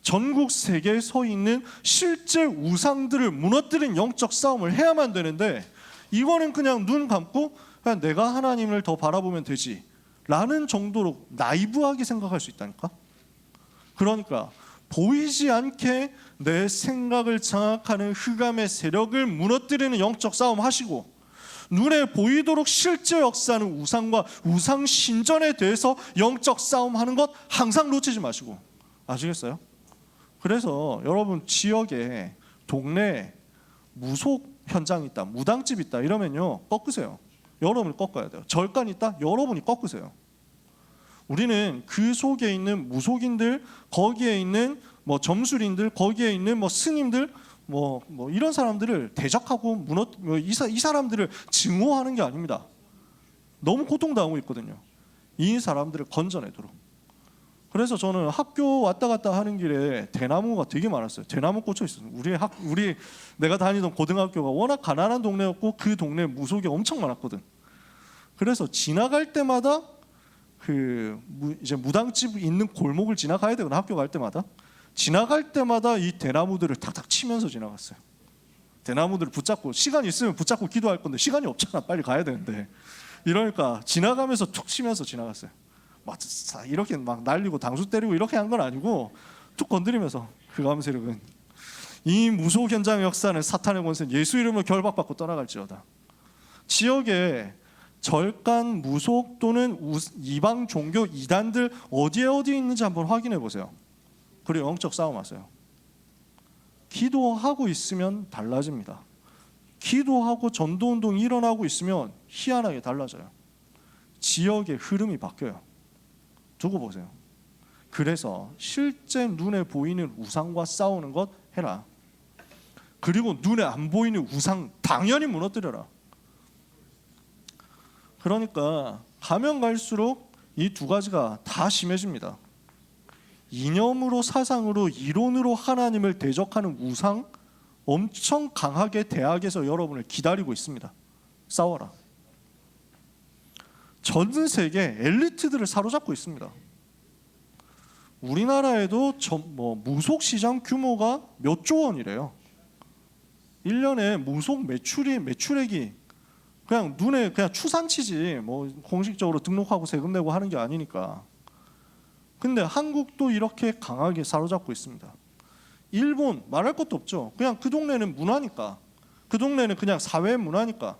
전국 세계에 서 있는 실제 우상들을 무너뜨린 영적 싸움을 해야만 되는데, 이거는 그냥 눈 감고 그냥 내가 하나님을 더 바라보면 되지 라는 정도로 나이브하게 생각할 수 있다니까. 그러니까 보이지 않게 내 생각을 장악하는 흑암의 세력을 무너뜨리는 영적 싸움 하시고, 눈에 보이도록 실제 역사하는 우상과 우상 신전에 대해서 영적 싸움하는 것 항상 놓치지 마시고. 아시겠어요? 그래서 여러분 지역에 동네에 무속 현장이 있다, 무당집 있다 이러면요 꺾으세요. 여러분이 꺾어야 돼요. 절간 있다, 여러분이 꺾으세요. 우리는 그 속에 있는 무속인들, 거기에 있는 뭐 점술인들, 거기에 있는 뭐 스님들, 뭐 이런 사람들을 대적하고 이 사람들을 증오하는 게 아닙니다. 너무 고통당하고 있거든요. 이 사람들을 건져내도록. 그래서 저는 학교 왔다 갔다 하는 길에 대나무가 되게 많았어요. 대나무 꽂혀 있어요. 우리 내가 다니던 고등학교가 워낙 가난한 동네였고 그 동네에 무속이 엄청 많았거든. 그래서 지나갈 때마다 이제 무당집 있는 골목을 지나가야 되거든. 학교 갈 때마다 지나갈 때마다 이 대나무들을 탁탁 치면서 지나갔어요. 대나무들을 붙잡고, 시간이 있으면 붙잡고 기도할 건데 시간이 없잖아. 빨리 가야 되는데. 이러니까 지나가면서 툭 치면서 지나갔어요. 막 이렇게 막 날리고 당수 때리고 이렇게 한 건 아니고 툭 건드리면서, 그 암세력은 이 무속 현장의 역사는 사탄의 권세는 예수 이름으로 결박받고 떠나갈지어다. 지역에 절간, 무속 또는 이방 종교 이단들 어디에 있는지 한번 확인해 보세요. 그리고 영적 싸움하세요. 기도하고 있으면 달라집니다. 기도하고 전도운동이 일어나고 있으면 희한하게 달라져요. 지역의 흐름이 바뀌어요. 두고 보세요. 그래서 실제 눈에 보이는 우상과 싸우는 것 해라. 그리고 눈에 안 보이는 우상 당연히 무너뜨려라. 그러니까 가면 갈수록 이 두 가지가 다 심해집니다. 이념으로, 사상으로, 이론으로 하나님을 대적하는 우상 엄청 강하게 대학에서 여러분을 기다리고 있습니다. 싸워라. 전 세계 엘리트들을 사로잡고 있습니다. 우리나라에도 무속 시장 규모가 몇 조 원이래요. 1년에 무속 매출액이 그냥 눈에 그냥 추산치지 뭐 공식적으로 등록하고 세금 내고 하는 게 아니니까. 근데 한국도 이렇게 강하게 사로잡고 있습니다. 일본 말할 것도 없죠. 그냥 그 동네는 문화니까. 그 동네는 그냥 사회 문화니까.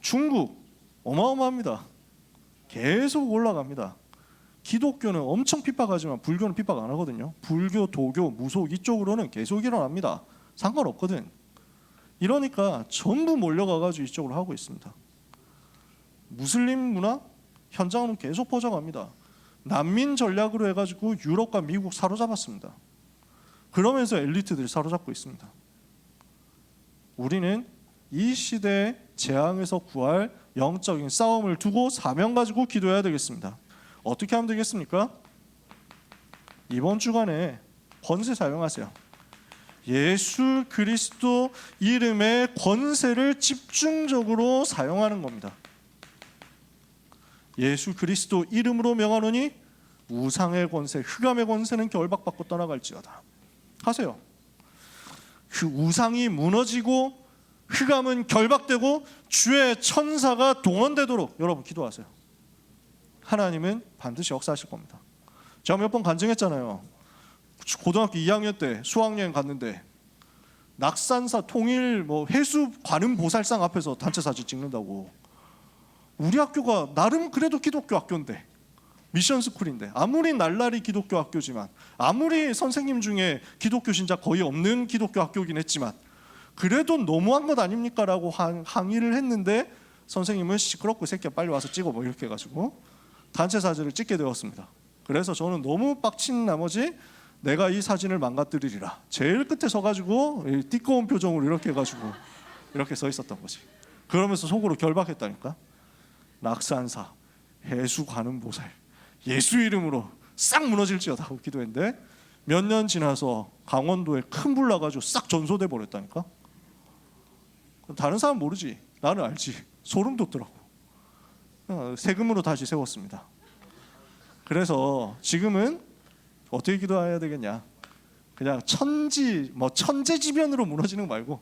중국 어마어마합니다. 계속 올라갑니다. 기독교는 엄청 핍박하지만 불교는 핍박 안 하거든요. 불교, 도교, 무속 이쪽으로는 계속 일어납니다. 상관없거든. 이러니까 전부 몰려가가지고 이쪽으로 하고 있습니다. 무슬림 문화 현장은 계속 퍼져갑니다. 난민 전략으로 해가지고 유럽과 미국 사로잡았습니다. 그러면서 엘리트들이 사로잡고 있습니다. 우리는 이 시대의 재앙에서 구할 영적인 싸움을 두고 사명 가지고 기도해야 되겠습니다. 어떻게 하면 되겠습니까? 이번 주간에 권세 사용하세요. 예수 그리스도 이름의 권세를 집중적으로 사용하는 겁니다. 예수 그리스도 이름으로 명하노니 우상의 권세, 흑암의 권세는 결박받고 떠나갈지어다. 하세요. 그 우상이 무너지고 흑암은 결박되고 주의 천사가 동원되도록 여러분 기도하세요. 하나님은 반드시 역사하실 겁니다. 제가 몇 번 간증했잖아요. 고등학교 2학년 때 수학여행 갔는데 낙산사 통일 해수 관음 보살상 앞에서 단체 사진 찍는다고. 우리 학교가 나름 그래도 기독교 학교인데, 미션 스쿨인데, 아무리 날라리 기독교 학교지만, 아무리 선생님 중에 기독교 신자 거의 없는 기독교 학교긴 했지만 그래도 너무한 것 아닙니까? 라고 항의를 했는데 선생님은 시끄럽고 새끼야 빨리 와서 찍어 이렇게 해가지고 단체 사진을 찍게 되었습니다. 그래서 저는 너무 빡친 나머지 내가 이 사진을 망가뜨리리라 제일 끝에 서가지고 띠꺼운 표정으로 이렇게 해가지고 이렇게 서 있었던 거지. 그러면서 속으로 결박했다니까. 낙산사 해수 관음 보살 예수 이름으로 싹 무너질지어다 하고 기도했는데 몇 년 지나서 강원도에 큰 불 나가지고 싹 전소돼 버렸다니까. 다른 사람 모르지. 나는 알지. 소름 돋더라고. 세금으로 다시 세웠습니다. 그래서 지금은 어떻게 기도해야 되겠냐? 그냥 천재지변으로 무너지는 거 말고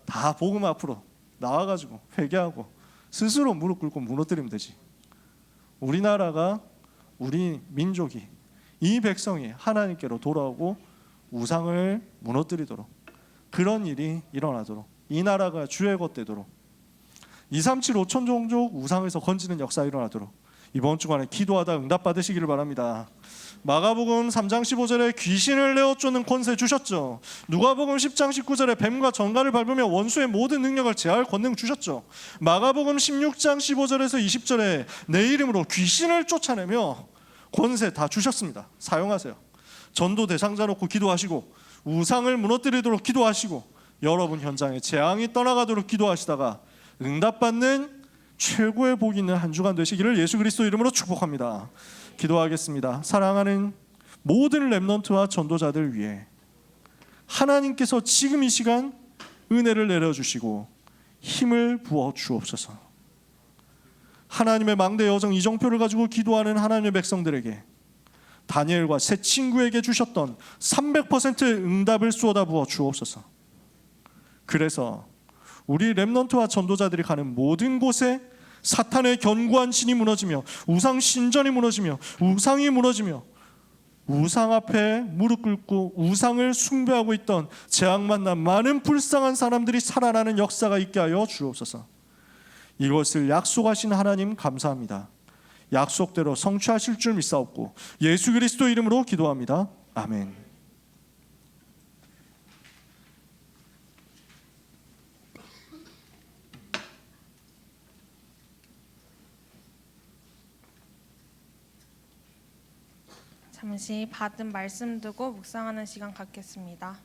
다 복음 앞으로 나와가지고 회개하고 스스로 무릎 꿇고 무너뜨리면 되지. 우리나라가, 우리 민족이, 이 백성이 하나님께로 돌아오고 우상을 무너뜨리도록, 그런 일이 일어나도록, 이 나라가 주의 것 되도록, 237 5천 종족 우상에서 건지는 역사가 일어나도록 이번 주간에 기도하다 응답받으시기를 바랍니다. 마가복음 3장 15절에 귀신을 내어 쫓는 권세 주셨죠. 누가복음 10장 19절에 뱀과 정갈을 밟으며 원수의 모든 능력을 제할 권능 주셨죠. 마가복음 16장 15절에서 20절에 내 이름으로 귀신을 쫓아내며 권세 다 주셨습니다. 사용하세요. 전도 대상자 놓고 기도하시고 우상을 무너뜨리도록 기도하시고 여러분 현장에 재앙이 떠나가도록 기도하시다가 응답받는 최고의 복 있는 한 주간 되시기를 예수 그리스도 이름으로 축복합니다. 기도하겠습니다. 사랑하는 모든 렘넌트와 전도자들 위해 하나님께서 지금 이 시간 은혜를 내려주시고 힘을 부어 주옵소서. 하나님의 망대 여정 이정표를 가지고 기도하는 하나님의 백성들에게 다니엘과 세 친구에게 주셨던 300% 응답을 쏟아 부어 주옵소서. 그래서 우리 렘넌트와 전도자들이 가는 모든 곳에 사탄의 견고한 신이 무너지며 우상 신전이 무너지며 우상이 무너지며 우상 앞에 무릎 꿇고 우상을 숭배하고 있던 재앙 만난 많은 불쌍한 사람들이 살아나는 역사가 있게 하여 주옵소서. 이것을 약속하신 하나님 감사합니다. 약속대로 성취하실 줄 믿사옵고 예수 그리스도 이름으로 기도합니다. 아멘. 잠시 받은 말씀 두고 묵상하는 시간 갖겠습니다.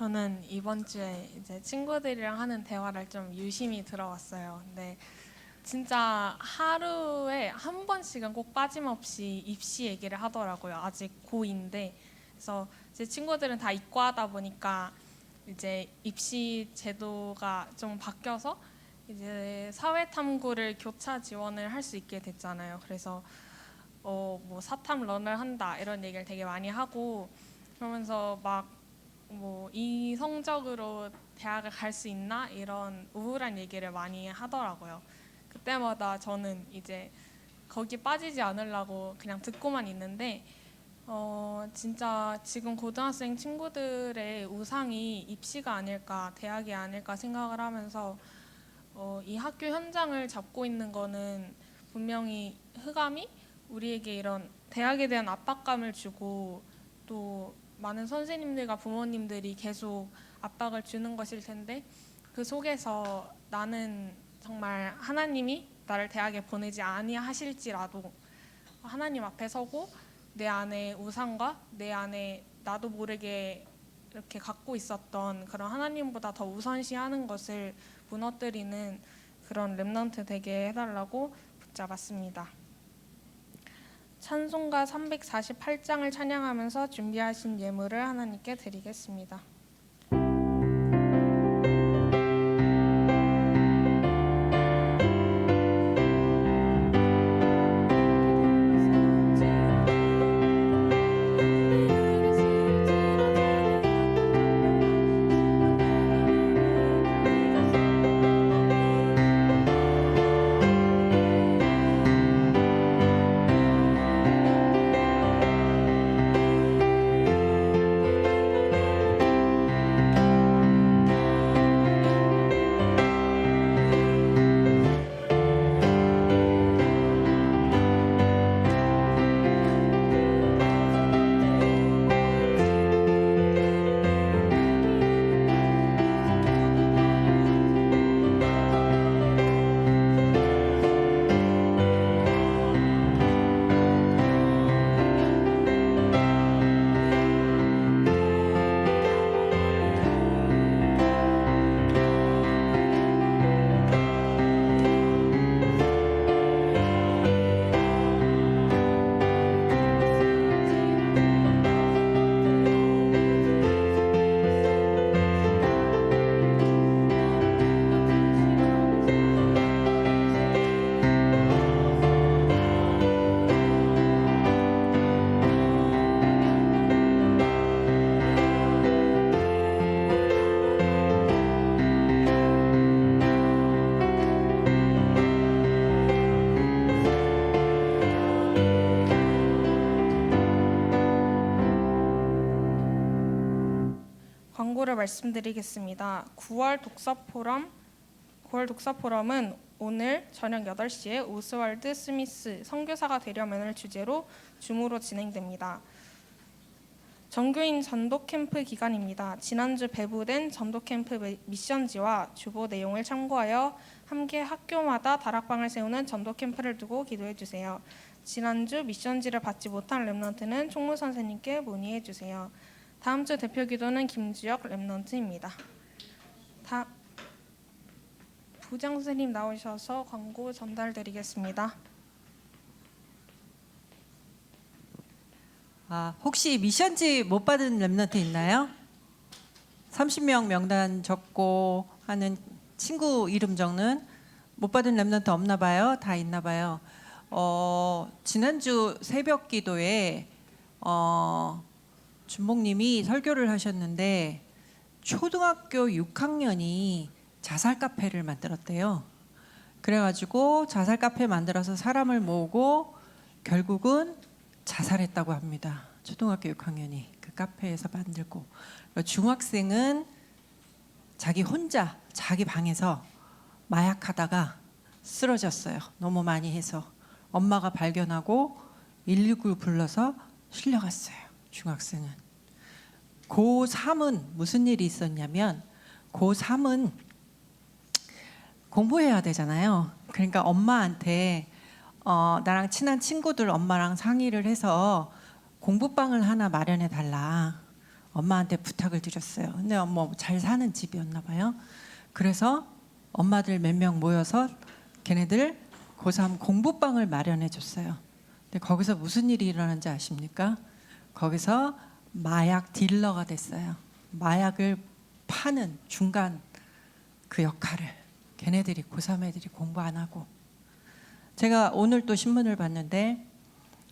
저는 이번 주에 이제 친구들이랑 하는 대화를 좀 유심히 들어왔어요. 근데 진짜 하루에 한 번씩은 꼭 빠짐없이 입시 얘기를 하더라고요. 아직 고2인데. 그래서 제 친구들은 다 이과하다 보니까 이제 입시 제도가 좀 바뀌어서 이제 사회탐구를 교차 지원을 할 수 있게 됐잖아요. 그래서 뭐 사탐런을 한다 이런 얘기를 되게 많이 하고 그러면서 막 뭐 이 성적으로 대학을 갈 수 있나 이런 우울한 얘기를 많이 하더라고요. 그때마다 저는 이제 거기 빠지지 않으려고 그냥 듣고만 있는데 진짜 지금 고등학생 친구들의 우상이 입시가 아닐까 대학이 아닐까 생각을 하면서 이 학교 현장을 잡고 있는 거는 분명히 흑암이 우리에게 이런 대학에 대한 압박감을 주고 또 많은 선생님들과 부모님들이 계속 압박을 주는 것일 텐데 그 속에서 나는 정말 하나님이 나를 대학에 보내지 아니하실지라도 하나님 앞에 서고 내 안에 우상과 내 안에 나도 모르게 이렇게 갖고 있었던 그런 하나님보다 더 우선시하는 것을 무너뜨리는 그런 렘넌트 되게 해달라고 붙잡았습니다. 찬송가 348장을 찬양하면서 준비하신 예물을 하나님께 드리겠습니다. 광고를 말씀드리겠습니다. 9월 독서포럼은 오늘 저녁 8시에 오스왈드 스미스 선교사가 되려면을 주제로 줌으로 진행됩니다. 정교인 전도 캠프 기간입니다. 지난주 배부된 전도 캠프 미션지와 주보 내용을 참고하여 함께 학교마다 다락방을 세우는 전도 캠프를 두고 기도해 주세요. 지난주 미션지를 받지 못한 렘넌트는 총무 선생님께 문의해 주세요. 다음 주 대표 기도는 김주혁 렘넌트입니다. 부장 선생님 나오셔서 광고 전달드리겠습니다. 혹시 미션지 못 받은 렘넌트 있나요? 30명 명단 적고 하는 친구 이름 적는 못 받은 렘넌트 없나 봐요. 다 있나 봐요. 지난주 새벽 기도에 준목님이 설교를 하셨는데 초등학교 6학년이 자살 카페를 만들었대요. 그래가지고 자살 카페 만들어서 사람을 모으고 결국은 자살했다고 합니다. 초등학교 6학년이 그 카페에서 만들고, 중학생은 자기 혼자 자기 방에서 마약하다가 쓰러졌어요. 너무 많이 해서 엄마가 발견하고 119 불러서 실려갔어요. 중학생은. 고3은 무슨 일이 있었냐면, 고3은 공부해야 되잖아요. 그러니까 엄마한테 나랑 친한 친구들 엄마랑 상의를 해서 공부방을 하나 마련해 달라. 엄마한테 부탁을 드렸어요. 근데 뭐 잘 사는 집이었나 봐요. 그래서 엄마들 몇 명 모여서 걔네들 고3 공부방을 마련해 줬어요. 근데 거기서 무슨 일이 일어났는지 아십니까? 거기서 마약 딜러가 됐어요. 마약을 파는 중간 그 역할을. 걔네들이 고3 애들이 공부 안 하고. 제가 오늘 또 신문을 봤는데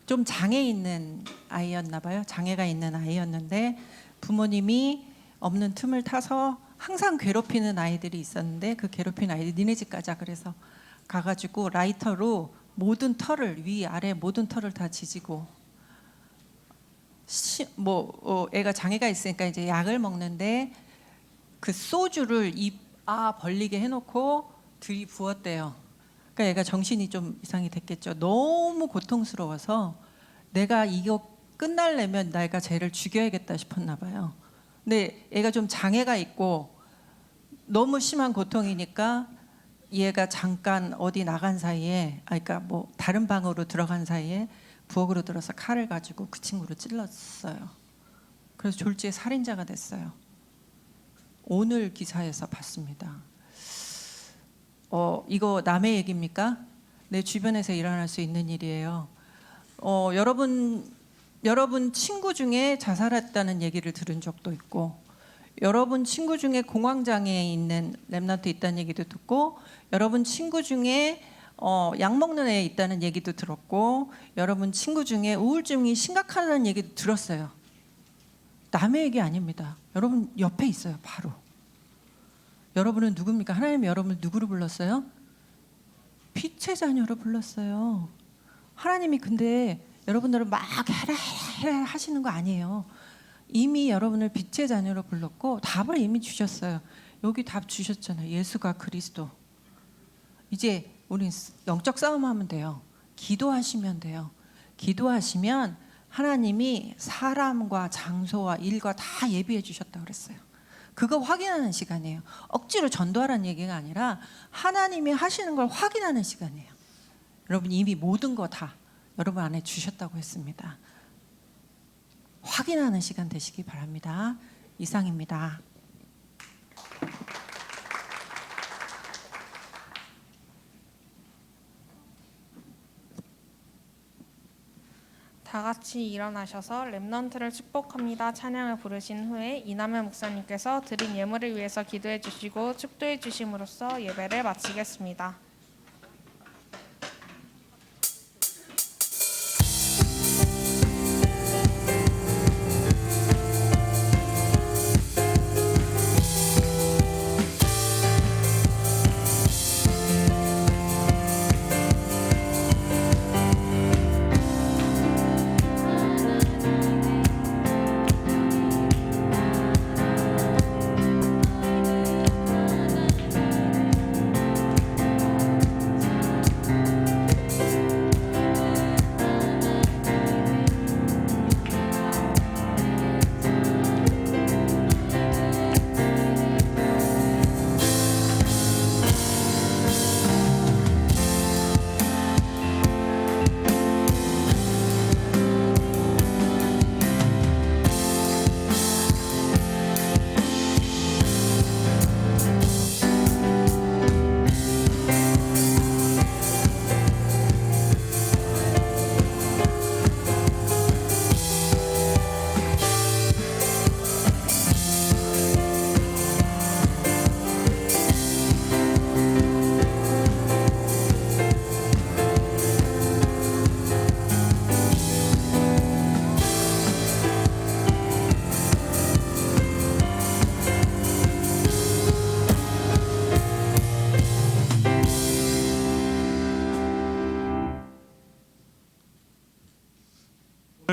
좀 장애 있는 아이였나 봐요. 장애가 있는 아이였는데 부모님이 없는 틈을 타서 항상 괴롭히는 아이들이 있었는데, 그 괴롭히는 아이들 니네 집 가자 그래서 가가지고 라이터로 모든 털을, 위아래 모든 털을 다 지지고, 애가 장애가 있으니까 이제 약을 먹는데 그 소주를 입 벌리게 해놓고 들이부었대요. 그러니까 얘가 정신이 좀 이상이 됐겠죠. 너무 고통스러워서 내가 이거 끝날려면 내가 쟤를 죽여야겠다 싶었나 봐요. 근데 얘가 좀 장애가 있고 너무 심한 고통이니까 얘가 잠깐 어디 나간 사이에, 그러니까 뭐 다른 방으로 들어간 사이에 부엌으로 들어서 칼을 가지고 그 친구를 찔렀어요. 그래서 졸지에 살인자가 됐어요. 오늘 기사에서 봤습니다. 이거 남의 얘기입니까? 내 주변에서 일어날 수 있는 일이에요. 여러분 친구 중에 자살했다는 얘기를 들은 적도 있고, 여러분 친구 중에 공황장애에 있는 렘넌트 있다는 얘기도 듣고, 여러분 친구 중에 약 먹는 애 있다는 얘기도 들었고, 여러분 친구 중에 우울증이 심각하다는 얘기도 들었어요. 남의 얘기 아닙니다. 여러분 옆에 있어요. 바로. 여러분은 누굽니까? 하나님이 여러분을 누구로 불렀어요? 빛의 자녀로 불렀어요. 하나님이 근데 여러분들을 막 해라 하시는 거 아니에요. 이미 여러분을 빛의 자녀로 불렀고 답을 이미 주셨어요. 여기 답 주셨잖아요. 예수가 그리스도. 이제 우리 영적 싸움하면 돼요. 기도하시면 돼요. 기도하시면 하나님이 사람과 장소와 일과 다 예비해 주셨다고 그랬어요. 그거 확인하는 시간이에요. 억지로 전도하라는 얘기가 아니라 하나님이 하시는 걸 확인하는 시간이에요. 여러분 이미 모든 거 다 여러분 안에 주셨다고 했습니다. 확인하는 시간 되시기 바랍니다. 이상입니다. 다 같이 일어나셔서 렘넌트를 축복합니다. 찬양을 부르신 후에 이남현 목사님께서 드린 예물을 위해서 기도해 주시고 축도해 주심으로써 예배를 마치겠습니다.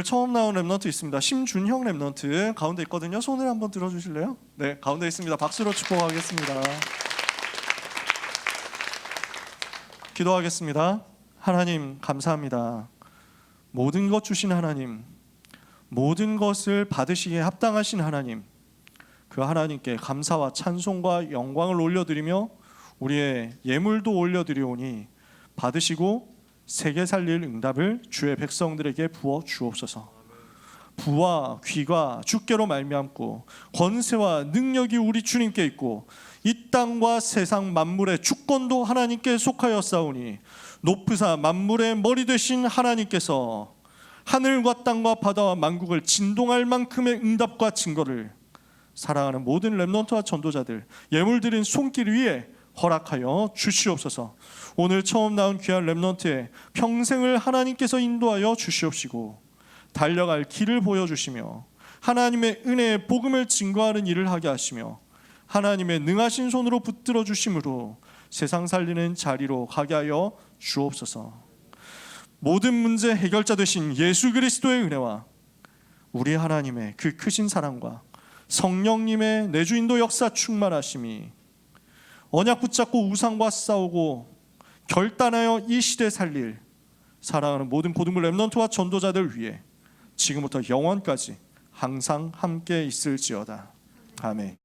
처음 나온 렘넌트 있습니다. 심준형 렘넌트 가운데 있거든요. 손을 한번 들어주실래요? 네, 가운데 있습니다. 박수로 축복하겠습니다. 기도하겠습니다. 하나님 감사합니다. 모든 것 주신 하나님, 모든 것을 받으시기에 합당하신 하나님, 그 하나님께 감사와 찬송과 영광을 올려드리며 우리의 예물도 올려드리오니 받으시고 세계 살릴 응답을 주의 백성들에게 부어 주옵소서. 부와 귀가 주께로 말미암고 권세와 능력이 우리 주님께 있고 이 땅과 세상 만물의 주권도 하나님께 속하였사오니 높으사 만물의 머리 되신 하나님께서 하늘과 땅과 바다와 만국을 진동할 만큼의 응답과 증거를 사랑하는 모든 렘넌트와 전도자들 예물 드린 손길 위에 허락하여 주시옵소서. 오늘 처음 나온 귀한 렘넌트의 평생을 하나님께서 인도하여 주시옵시고 달려갈 길을 보여주시며 하나님의 은혜의 복음을 증거하는 일을 하게 하시며 하나님의 능하신 손으로 붙들어 주심으로 세상 살리는 자리로 가게 하여 주옵소서. 모든 문제 해결자 되신 예수 그리스도의 은혜와 우리 하나님의 그 크신 사랑과 성령님의 내주인도 역사 충만하심이 언약 붙잡고 우상과 싸우고 결단하여 이 시대 살릴 사랑하는 모든 보든물 렘넌트와 전도자들 위해 지금부터 영원까지 항상 함께 있을지어다. 아멘.